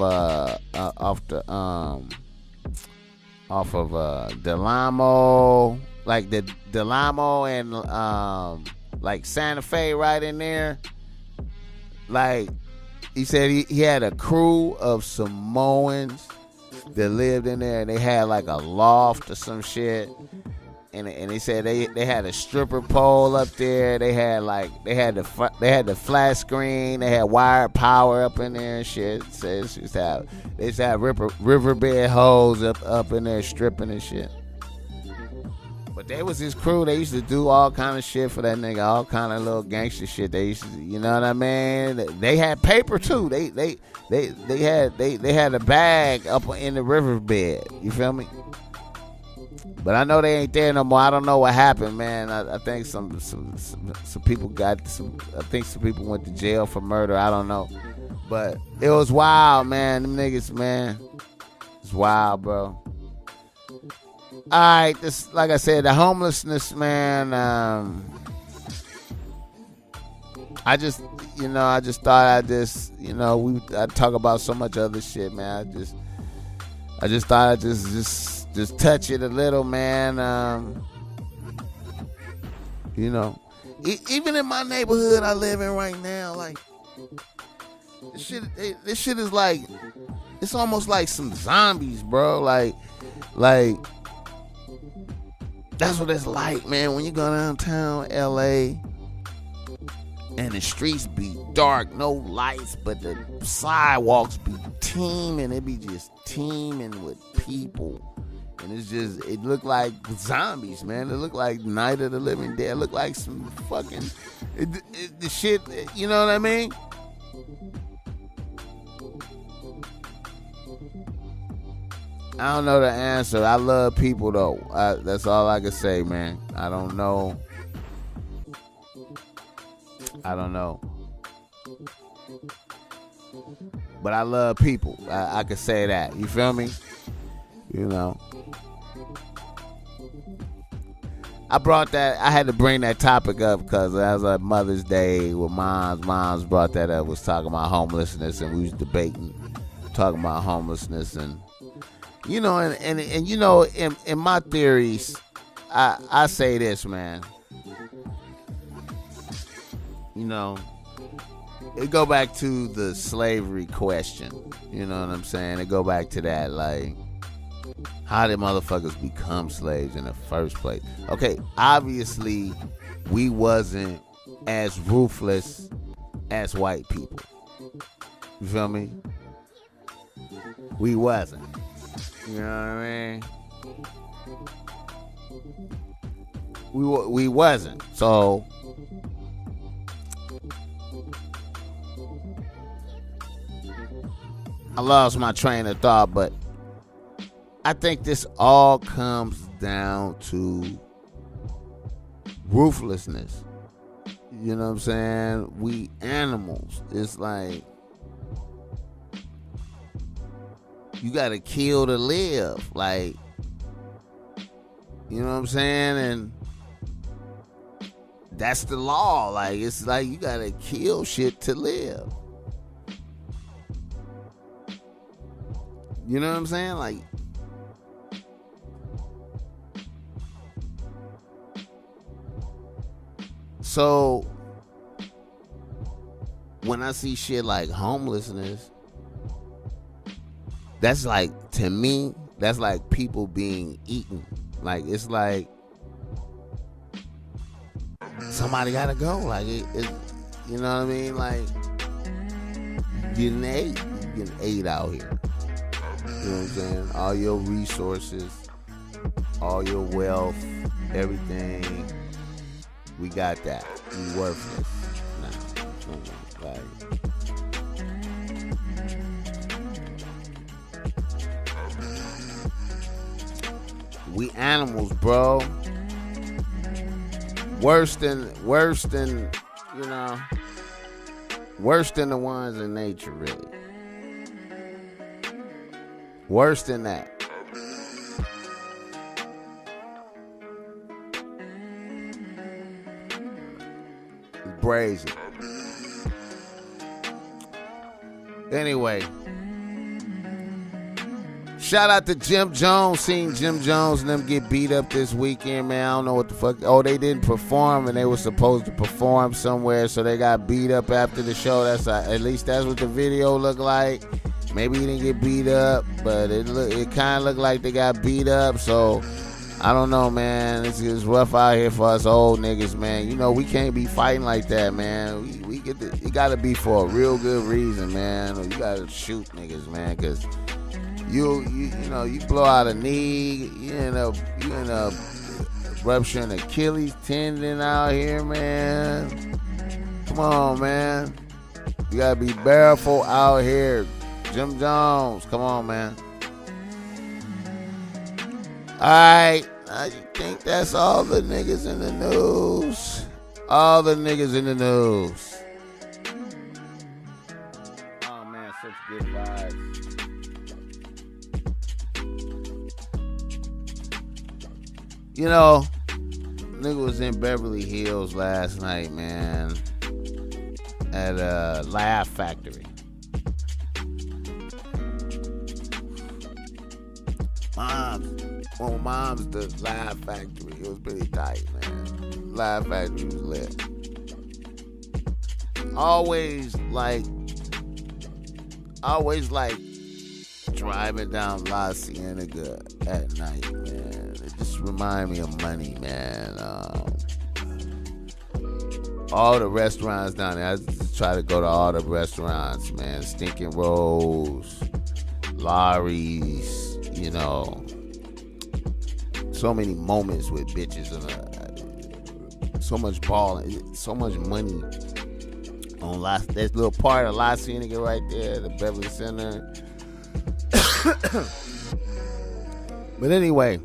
Delamo, like the Delamo and like Santa Fe right in there. Like he said he had a crew of Samoans that lived in there, and they had like a loft or some shit. And they said they had a stripper pole up there. They had the flat screen. They had wired power up in there and shit. So they used to have riverbed hoes up in there stripping and shit. But they was his crew. They used to do all kind of shit for that nigga, all kind of little gangster shit. They used to, you know what I mean? They had paper too. They had a bag up in the riverbed. You feel me? But I know they ain't there no more. I don't know what happened, man. I think some people I think some people went to jail for murder. I don't know. But it was wild, man. Them niggas, man. It's wild, bro. Alright, this, like I said, the homelessness, man. I just thought I'd talk about so much other shit, man. I just thought I'd just touch it a little, man. Even in my neighborhood I live in right now, like this shit is like, it's almost like some zombies, bro. Like that's what it's like, man. When you go downtown LA and the streets be dark, no lights, but the sidewalks be teeming. It be just teeming with people. And it look like zombies, man. It look like Night of the Living Dead. It look like some fucking the shit, you know what I mean? I don't know the answer. I love people, though. That's all I can say, man. I don't know. But I love people. I can say that. You feel me? You know. I had to bring that topic up because that was a Mother's Day with Moms brought that up, was talking about homelessness, and we was debating, talking about homelessness, and you know, and you know, in my theories, I say this, man. You know, it go back to the slavery question. You know what I'm saying? It go back to that, like, how did motherfuckers become slaves in the first place? Okay, obviously, we wasn't as ruthless as white people. You feel me? We wasn't. You know what I mean? We wasn't. So I lost my train of thought, but I think this all comes down to ruthlessness. You know what I'm saying? We animals. It's like you gotta kill to live. Like, you know what I'm saying? And that's the law. Like, it's like you gotta kill shit to live. You know what I'm saying? Like, so when I see shit like homelessness, that's like, to me, that's like people being eaten. Like, it's like somebody gotta go. Like, it you know what I mean? Like, you getting ate out here. You know what I'm saying? All your resources, all your wealth, everything, we got that. We worthless now. Like, we animals, bro. Worse than you know, worse than the ones in nature, really. Worse than that. Brazen. Anyway, shout out to Jim Jones. Seen Jim Jones and them get beat up this weekend, man. I don't know what the fuck. Oh, they didn't perform, and they were supposed to perform somewhere, so they got beat up after the show. That's at least that's what the video looked like. Maybe he didn't get beat up, but it kind of looked like they got beat up. So I don't know, man. It's rough out here for us old niggas, man. You know, we can't be fighting like that, man. It got to be for a real good reason, man. You got to shoot niggas, man, because you know, you blow out a knee, you end up rupturing Achilles tendon out here, man. Come on, man. You got to be barefoot out here. Jim Jones, come on, man. Alright, I think that's all the niggas in the news. All the niggas in the news. Oh, man, such good vibes. You know, nigga was in Beverly Hills last night, man, at a Laugh Factory. Mom's the Laugh Factory. It was pretty tight, man. Laugh Factory was lit. Always like driving down La Cienega at night, man. It just remind me of money, man. All the restaurants down there, I just try to go to all the restaurants, man. Stinking Rose, Lowry's, you know. So many moments with bitches and so much balling, so much money on that little part of La Cienega right there, the Beverly Center. But anyway,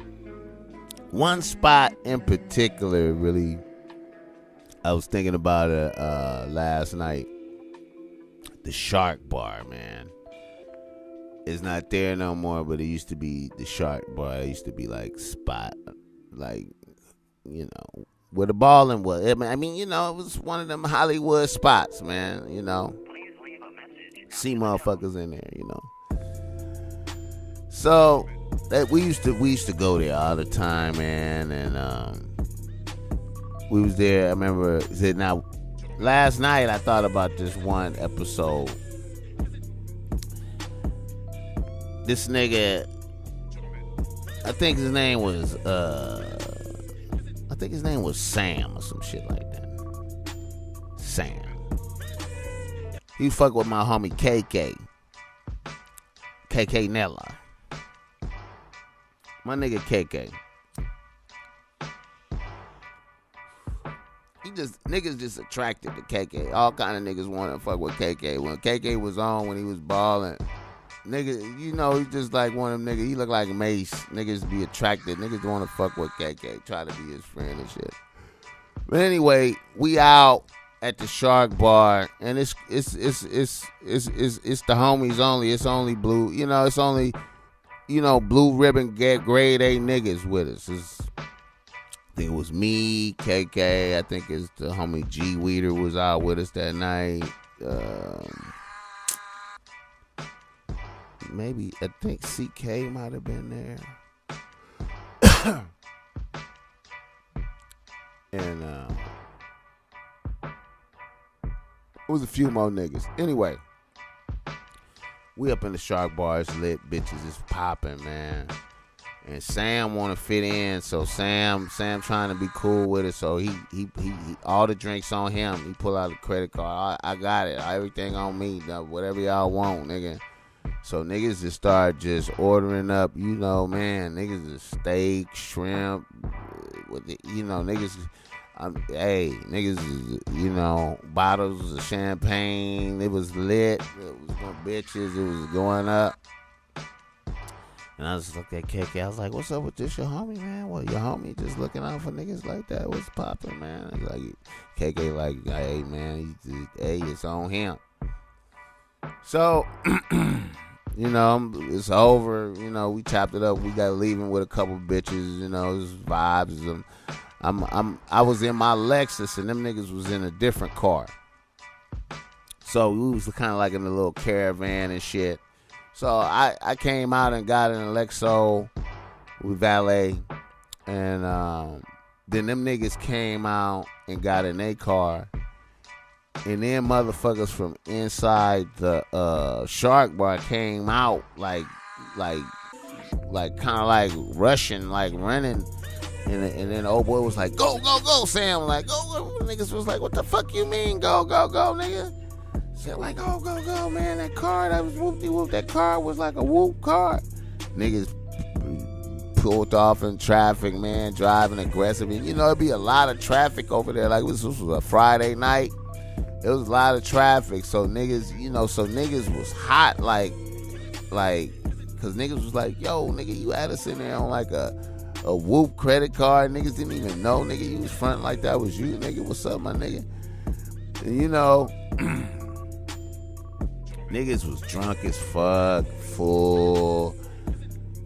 one spot in particular, really, I was thinking about it last night. The Shark Bar, man. It's not there no more, but it used to be the Shark Bar. It used to be like spot, like, you know, where the balling was. I mean, you know, it was one of them Hollywood spots, man, you know. See motherfuckers in there, you know. So we used to go there all the time, man, and we was there. I remember now last night I thought about this one episode. This nigga, I think his name was Sam or some shit like that. Sam. He fuck with my homie KK Nella. My nigga KK. Niggas just attracted to KK. All kind of niggas want to fuck with KK. When KK was on, when he was balling, nigga, you know, he just like one of them niggas. He look like Mace. Niggas be attracted. Niggas want to fuck with KK. Try to be his friend and shit. But anyway, we out. at the Shark Bar, and it's the homies only. It's only blue, it's only, blue ribbon grade A niggas with us. I think it was me, KK. I think it's the homie G Weeder was out with us that night. Maybe I think CK might have been there. And it was a few more niggas. Anyway, we up in the Shark Bar. It's lit. Bitches is popping, man. And Sam want to fit in, so Sam trying to be cool with it. So he all the drinks on him. He pull out a credit card. I got it. Everything on me. Whatever y'all want, nigga. So niggas just start just ordering up. Man, niggas is steak, shrimp. Niggas. Niggas, bottles of champagne. It was lit. It was no bitches. It was going up. And I just looked at KK. I was like, what's up with this, your homie, man? Well, your homie just looking out for niggas like that. What's poppin', man? It's like, KK like, hey, man, it's on him. So, it's over. We chopped it up. We got leaving with a couple bitches. It was vibes. I was in my Lexus and them niggas was in a different car. So we was kind of like in a little caravan and shit. So I came out and got in a Lexo with valet, and then them niggas came out and got in their car, and then motherfuckers from inside the Shark Bar came out like kind of like rushing, like running. And then the old boy was like, go, go, go, Sam. Like, go. Niggas was like, what the fuck you mean, go, go, go, nigga? Said like, go, go, go, man. That car, that was whoop-de-whoop. That car was like a whoop car. Niggas pulled off in traffic, man, driving aggressive. And, it'd be a lot of traffic over there. Like, this was a Friday night. It was a lot of traffic. So niggas, niggas was hot, like, because niggas was like, yo, nigga, you had us in there on like a Whoop credit card. Niggas didn't even know, nigga, you was fronting like that was you, nigga. What's up, my nigga? And, niggas was drunk as fuck, full.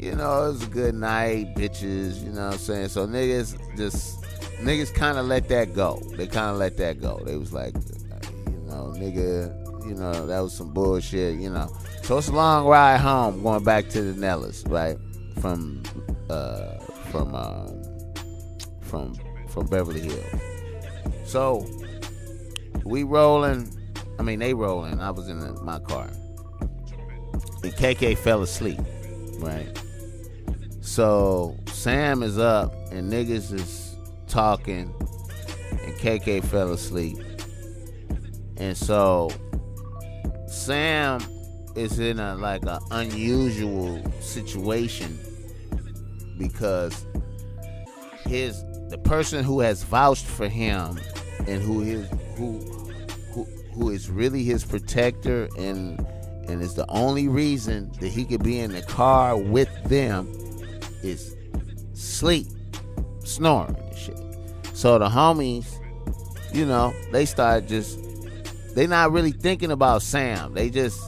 It was a good night, bitches, you know what I'm saying? So niggas kind of let that go. They kind of let that go. They was like, nigga, that was some bullshit, So it's a long ride home going back to the Nellis, right? From Beverly Hills. So we rolling. I mean, they rolling. I was in my car. And KK fell asleep, right? So Sam is up and niggas is talking and KK fell asleep. And so Sam is in a unusual situation because the person who has vouched for him and who is really his protector and is the only reason that he could be in the car with them is sleep, snoring and shit. So the homies, they not really thinking about Sam. They just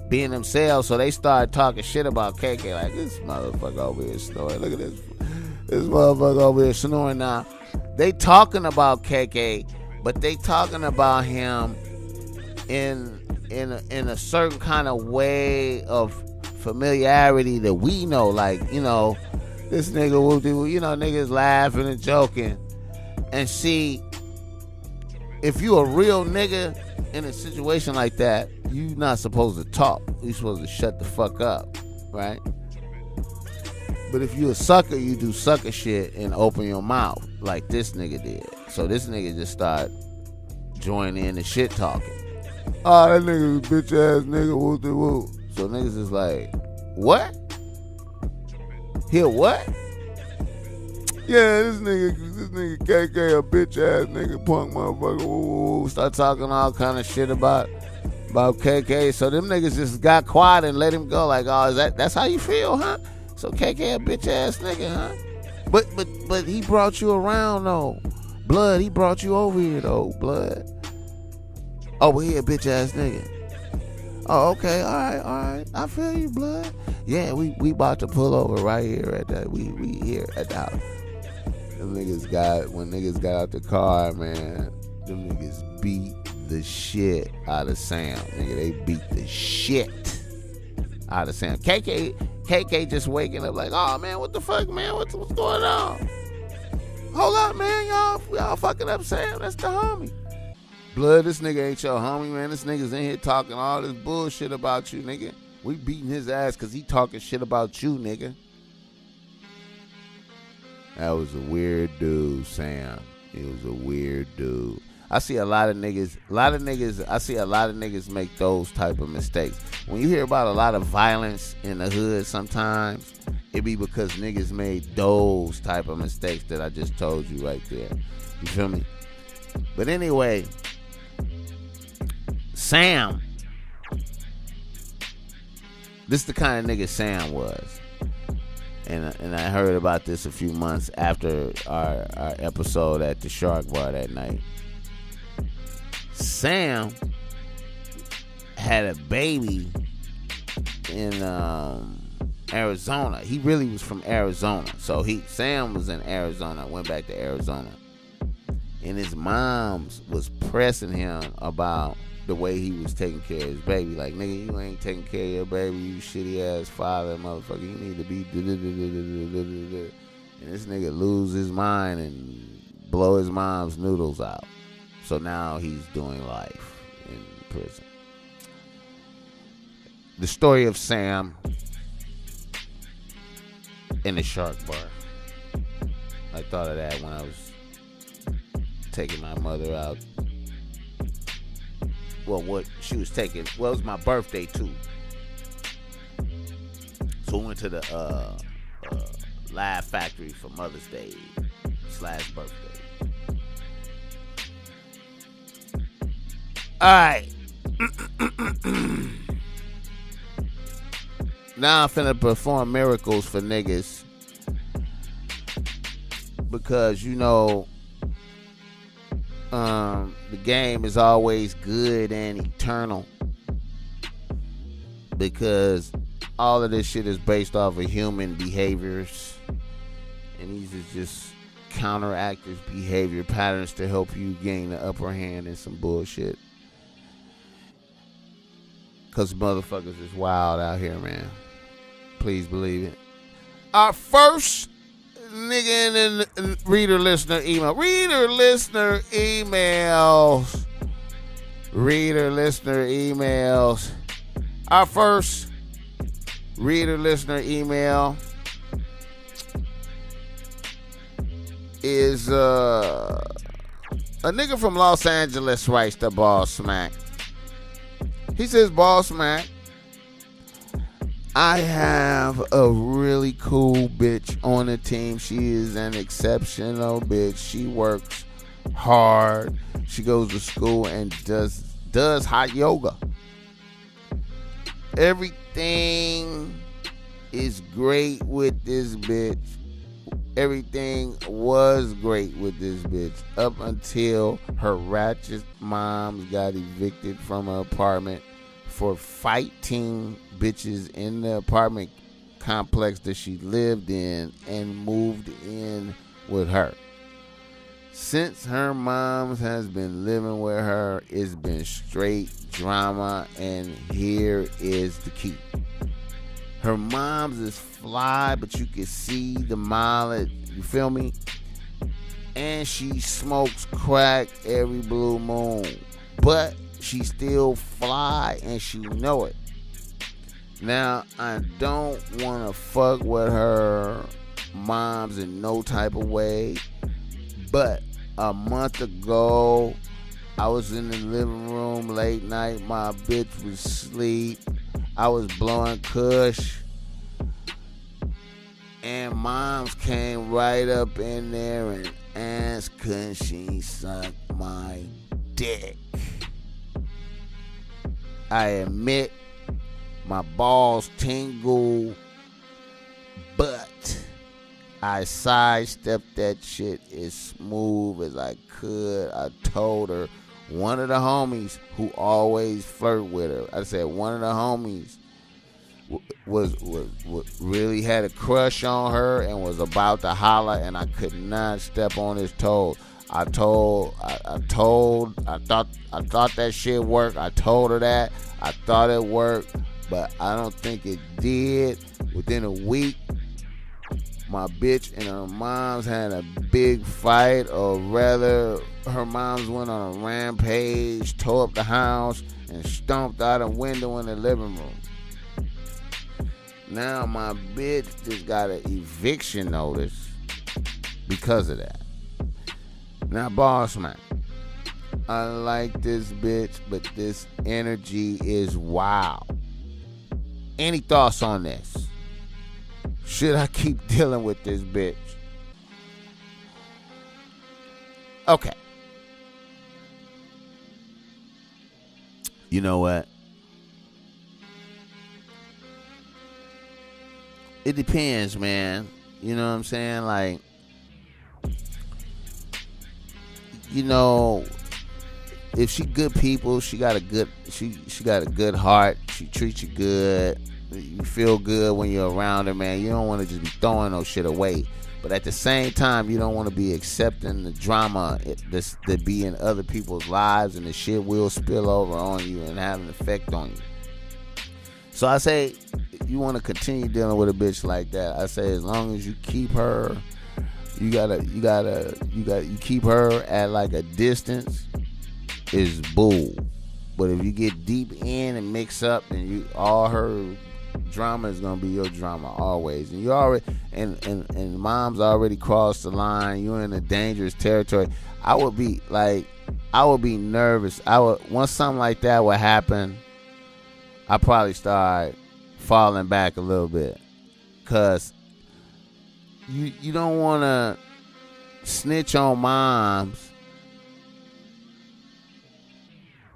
being themselves. So they start talking shit about KK, like, this motherfucker over here snoring. Look at this motherfucker over here snoring. Now they talking about KK, but they talking about him in a certain kind of way of familiarity that we know, like, this nigga will do, niggas laughing and joking. And see, if you a real nigga in a situation like that, you not supposed to talk. You supposed to shut the fuck up, right? But if you a sucker, you do sucker shit and open your mouth like this nigga did. So this nigga just start joining in the shit talking. Oh, that nigga was bitch ass nigga, whoop de whoop. So niggas is like, what? Hear what? Yeah, this nigga KK a bitch ass nigga, punk motherfucker, woo woo. Start talking all kind of shit about KK. So them niggas just got quiet and let him go. Like, oh, that's how you feel, huh? So KK a bitch ass nigga, huh? But he brought you around though. Blood, he brought you over here though, blood. Oh, well, he a bitch ass nigga. Oh, okay, all right. I feel you, blood. Yeah, we about to pull over right here at that. We here at the house. When niggas got out the car, man, them niggas beat the shit out of Sam. Nigga, they beat the shit out of Sam. KK just waking up like, oh man, what the fuck, man? What's going on? Hold up, man, y'all fucking up Sam. That's the homie. Blood, this nigga ain't your homie, man. This nigga's in here talking all this bullshit about you, nigga. We beating his ass because he talking shit about you, nigga. That was a weird dude, Sam. He was a weird dude. I see a lot of niggas make those type of mistakes. When you hear about a lot of violence in the hood sometimes, it be because niggas made those type of mistakes that I just told you right there. You feel me? But anyway, Sam, this the kind of nigga Sam was. And I heard about this a few months after our episode at the Shark Bar that night. Sam had a baby in Arizona. He really was from Arizona. So Sam was in Arizona, went back to Arizona. And his moms was pressing him about the way he was taking care of his baby. Like, nigga, you ain't taking care of your baby, you shitty ass father, motherfucker. You need to be and this nigga lose his mind and blow his mom's noodles out. So now he's doing life in prison. The story of Sam in the Shark Bar. I thought of that when I was taking my mother out. Well, what she was taking, well, it was my birthday too. So we went to the Laugh Factory for Mother's Day / birthday. Alright. Now I'm finna perform miracles for niggas. Because, you know, the game is always good and eternal. Because all of this shit is based off of human behaviors. And these are just counteractive behavior patterns to help you gain the upper hand in some bullshit. Because motherfuckers is wild out here, man. Please believe it. Our first nigga in the reader listener email. Reader listener emails. Our first reader listener email is a nigga from Los Angeles writes to BossSmack. He says, BossSmack, I have a really cool bitch on the team. She is an exceptional bitch. She works hard. She goes to school and does hot yoga. Everything is great with this bitch. Everything was great with this bitch up until her ratchet moms got evicted from her apartment for fighting bitches in the apartment complex that she lived in and moved in with her. Since her mom's has been living with her, it's been straight drama, and here is the key. Her mom's is fly, but you can see the mileage, you feel me? And she smokes crack every blue moon, but she still fly and she know it. Now, I don't want to fuck with her moms in no type of way, but a month ago, I was in the living room late night. My bitch was asleep. I was blowing kush. And moms came right up in there and asked, could she suck my dick? I admit my balls tingle, but I sidestepped that shit as smooth as I could. I told her, one of the homies who always flirt with her. I said one of the homies was really had a crush on her and was about to holler, and I could not step on his toes. I thought that shit worked. I told her that. I thought it worked, but I don't think it did. Within a week, my bitch and her moms had a big fight, or rather, her moms went on a rampage, tore up the house, and stomped out a window in the living room. Now my bitch just got an eviction notice because of that. Now, boss man, I like this bitch, but this energy is wild. Any thoughts on this? Should I keep dealing with this bitch? Okay. You know what? It depends, man. You know what I'm saying? Like, you know, if she good people, she got a good heart. She treats you good. You feel good when you're around her, man. You don't want to just be throwing no shit away. But at the same time, you don't want to be accepting the drama that be in other people's lives, and the shit will spill over on you and have an effect on you. So I say, you want to continue dealing with a bitch like that, I say, as long as you keep her, you keep her at like a distance, is bull. But if you get deep in and mix up, then all her drama is gonna be your drama always. And you already and mom's already crossed the line. You're in a dangerous territory. I would be nervous. Once something like that would happen, I probably start falling back a little bit, cause you don't want to snitch on moms,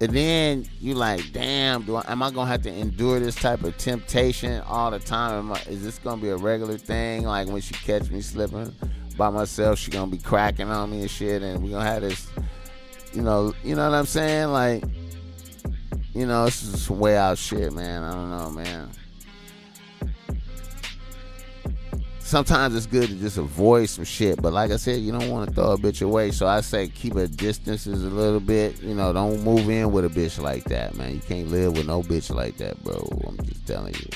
and then you like, damn, am I gonna have to endure this type of temptation all the time? Is this gonna be a regular thing? Like, when she catch me slipping by myself, she gonna be cracking on me and shit, and we gonna have this, you know what I'm saying? Like, this is some way out shit, man. I don't know, man. Sometimes it's good to just avoid some shit, but like I said, you don't want to throw a bitch away. So I say keep a distances a little bit. Don't move in with a bitch like that, man. You can't live with no bitch like that, bro. I'm just telling you.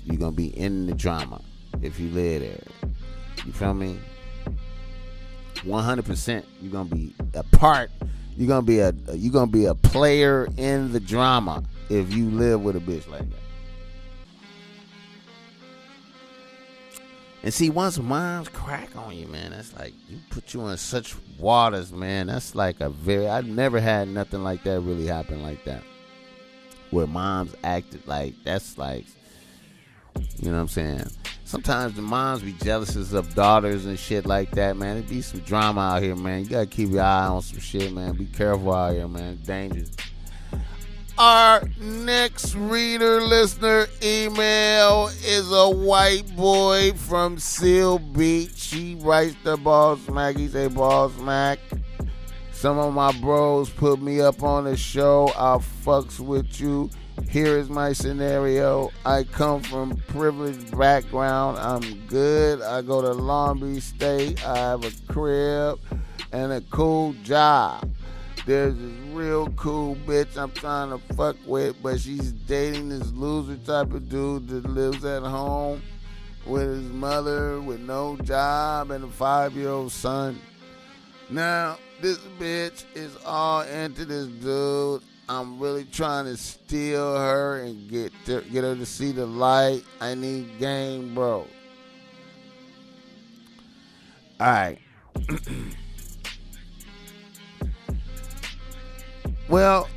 You're going to be in the drama if you live there. You feel me? 100%. You're going to be a part. You're going to be a player in the drama if you live with a bitch like that. And see, once moms crack on you, man, that's like, you put you in such waters, man. That's like I've never had nothing like that really happen like that. Where moms acted like, that's like, you know what I'm saying? Sometimes the moms be jealous of daughters and shit like that, man. It be some drama out here, man. You gotta keep your eye on some shit, man. Be careful out here, man. It's dangerous. Our next reader listener email is a white boy from Seal Beach. He writes to BossMack. He say, BossMack, some of my bros put me up on the show. I fucks with you. Here is my scenario. I come from privileged background. I'm good. I go to Long Beach State. I have a crib and a cool job. There's this real cool bitch I'm trying to fuck with, but she's dating this loser type of dude that lives at home with his mother with no job and a 5-year-old son. Now, this bitch is all into this dude. I'm really trying to steal her and get her to see the light. I need game, bro. All right. Well,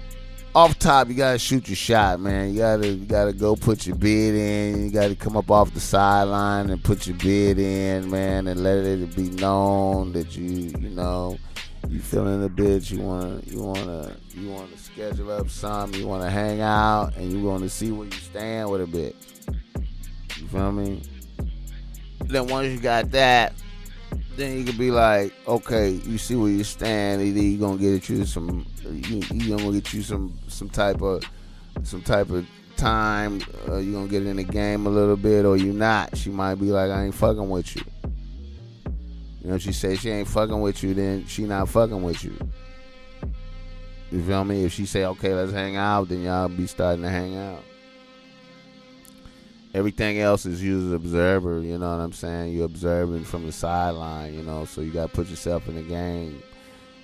off top, you gotta shoot your shot, man. You gotta go put your bid in. You gotta come up off the sideline and put your bid in, man, and let it be known that you feeling a bitch. You wanna schedule up something. You wanna hang out, and you wanna see where you stand with a bitch. You feel me? Then once you got that, then you could be like, okay, you see where you stand. Either you gonna get you some, you gonna get you some type of time. You gonna get in the game a little bit, or you not. She might be like, I ain't fucking with you. You know, if she say she ain't fucking with you, then she not fucking with you. You feel me? If she say, okay, let's hang out, then y'all be starting to hang out. Everything else is you as an observer, you know what I'm saying? You're observing from the sideline, you know, so you got to put yourself in the game.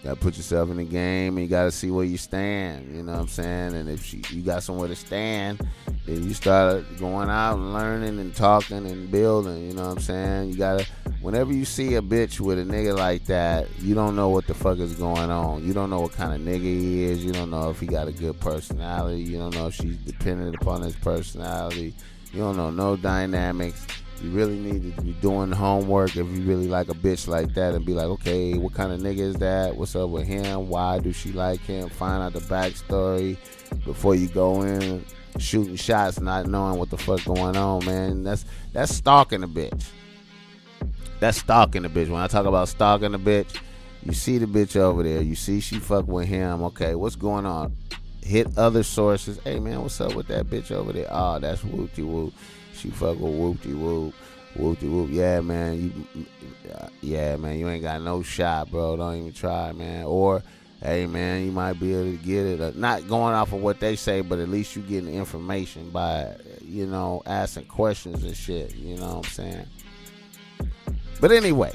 You got to put yourself in the game, and you got to see where you stand, you know what I'm saying? And if you got somewhere to stand, then you start going out and learning and talking and building, you know what I'm saying? You got to, whenever you see a bitch with a nigga like that, you don't know what the fuck is going on. You don't know what kind of nigga he is. You don't know if he got a good personality. You don't know if she's dependent upon his personality. You don't know no dynamics. You really need to be doing homework if you really like a bitch like that, and be like, okay, what kind of nigga is that? What's up with him? Why do she like him? Find out the backstory before you go in shooting shots not knowing what the fuck going on, man. That's stalking a bitch. That's stalking a bitch. When I talk about stalking a bitch, you see the bitch over there. You see she fuck with him. Okay, what's going on? Hit other sources. Hey, man, what's up with that bitch over there? Oh, that's whoop-de-whoop. She fuck with whoop-de-whoop. Whoop-de-whoop. Yeah, man. You ain't got no shot, bro. Don't even try, man. Or, hey, man, you might be able to get it. Not going off of what they say, but at least you getting information by, you know, asking questions and shit. You know what I'm saying? But anyway,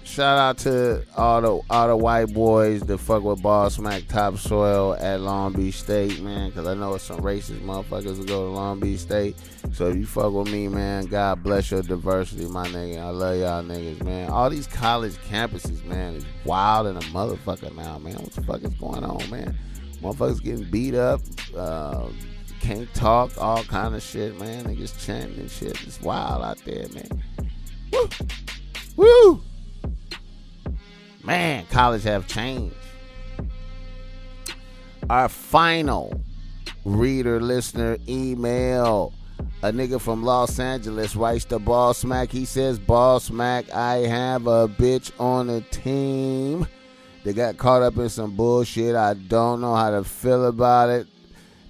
shout out to all the white boys that fuck with BossMack Topsoil at Long Beach State, man, because I know it's some racist motherfuckers who go to Long Beach State. So if you fuck with me, man, God bless your diversity, my nigga. I love y'all niggas, man. All these college campuses, man, is wild and a motherfucker now, man. What the fuck is going on, man? Motherfuckers getting beat up, can't talk, all kind of shit, man. Niggas chanting and shit. It's wild out there, man. Woo! Woo! Man, college have changed. Our final reader, listener, email. A nigga from Los Angeles writes to BossMack. He says, BossMack, I have a bitch on the team. They got caught up in some bullshit. I don't know how to feel about it.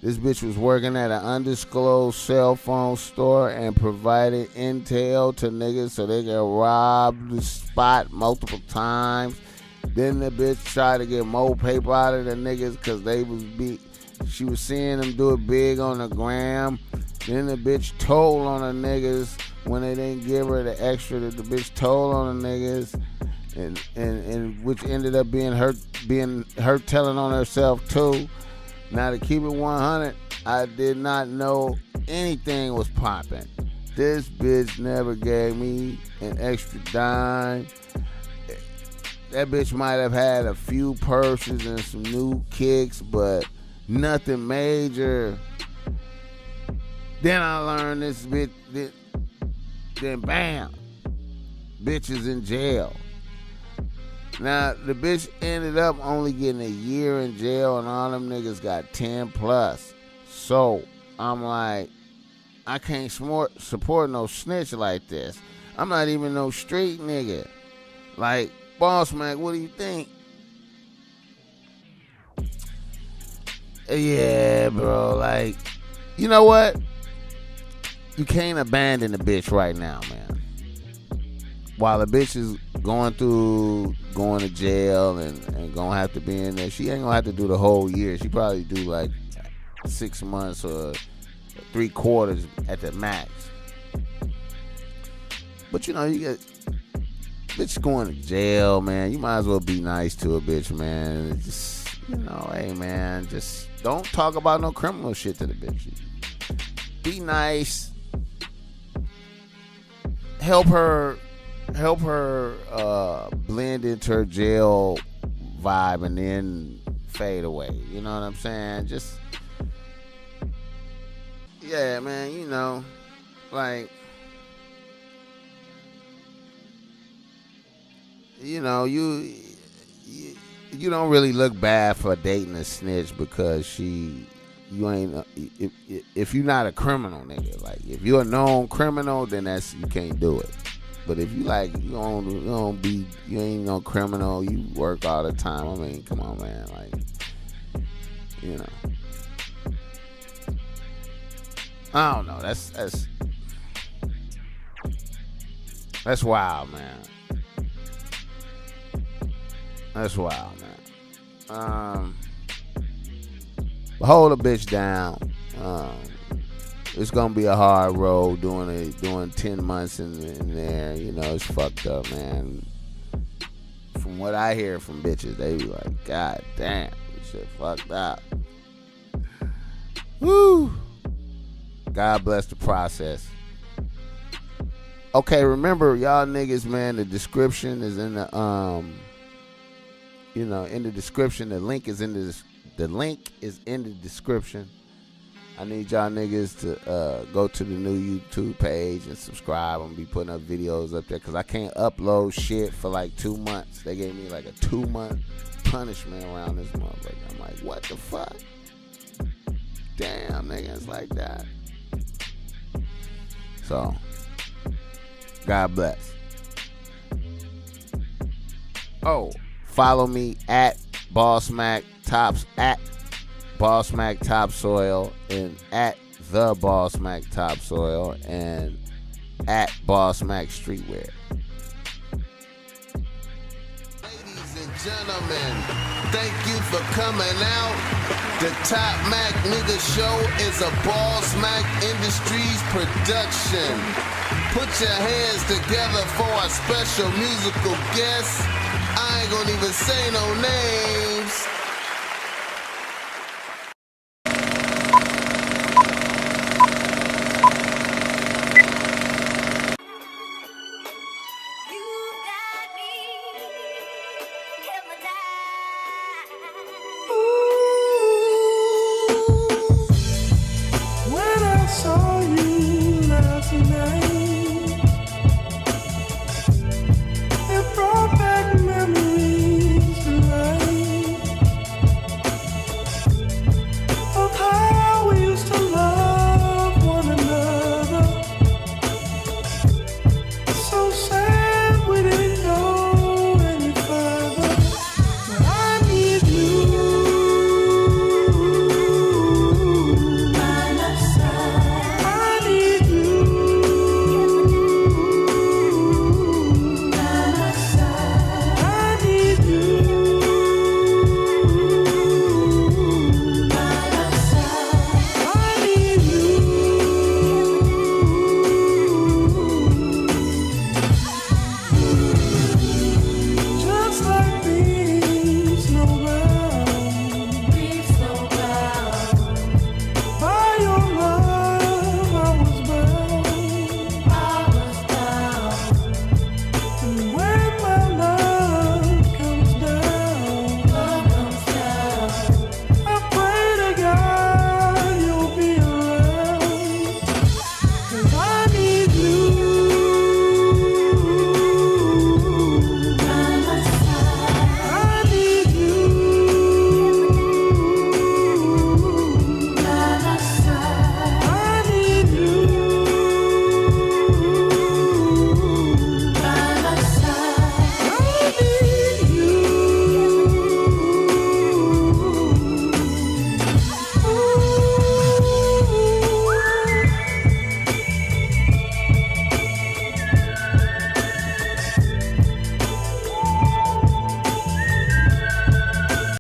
This bitch was working at an undisclosed cell phone store and provided intel to niggas so they could rob the spot multiple times. Then the bitch tried to get more paper out of the niggas because she was seeing them do it big on the gram. Then the bitch told on the niggas when they didn't give her the extra that the bitch told on the niggas, and which ended up being her telling on herself too. Now, to keep it 100, I did not know anything was popping. This bitch never gave me an extra dime. That bitch might have had a few purses and some new kicks, but nothing major. Then I learned this bitch, then bam, bitch is in jail. Now, the bitch ended up only getting a year in jail, and all them niggas got 10 plus. So, I'm like, I can't support no snitch like this. I'm not even no street nigga. Like, BossMack, what do you think? Yeah, bro, like, you know what? You can't abandon the bitch right now, man. While the bitch is going to jail and gonna have to be in there, she ain't gonna have to do the whole year. She probably do like 6 months or 3/4 at the max. But you know, you get bitch going to jail, man. You might as well be nice to a bitch, man. It's just, you know, hey man, just don't talk about no criminal shit to the bitch. Be nice. Help her blend into her jail vibe and then fade away. You know what I'm saying? Just, yeah, man, you know, like, you know, you don't really look bad for dating a snitch because you ain't, if you're not a criminal, nigga. Like, if you're a known criminal, then you can't do it. But if you like, you ain't no criminal. You work all the time. I mean, come on, man. Like, you know, I don't know. That's wild, man. That's wild, man. Hold a bitch down. It's gonna be a hard road doing 10 months in there. You know, it's fucked up, man. From what I hear from bitches, they be like, God damn, this shit fucked up. Woo. God bless the process. Okay, remember, y'all niggas, man, the description is in the in the description. The link is in the description. I need y'all niggas to go to the new YouTube page and subscribe. I'm gonna be putting up videos up there because I can't upload shit for like 2 months. They gave me like a 2-month punishment around this motherfucker. I'm like, what the fuck? Damn, nigga, it's like that. So, God bless. Oh, follow me at BossMack Tops at BossMack Topsoil and at the BossMack Topsoil and at BossMack Streetwear. Ladies and gentlemen, thank you for coming out. The Top Mac Nigga Show is a BossMack Industries production. Put your hands together for a special musical guest. I ain't gonna even say no name.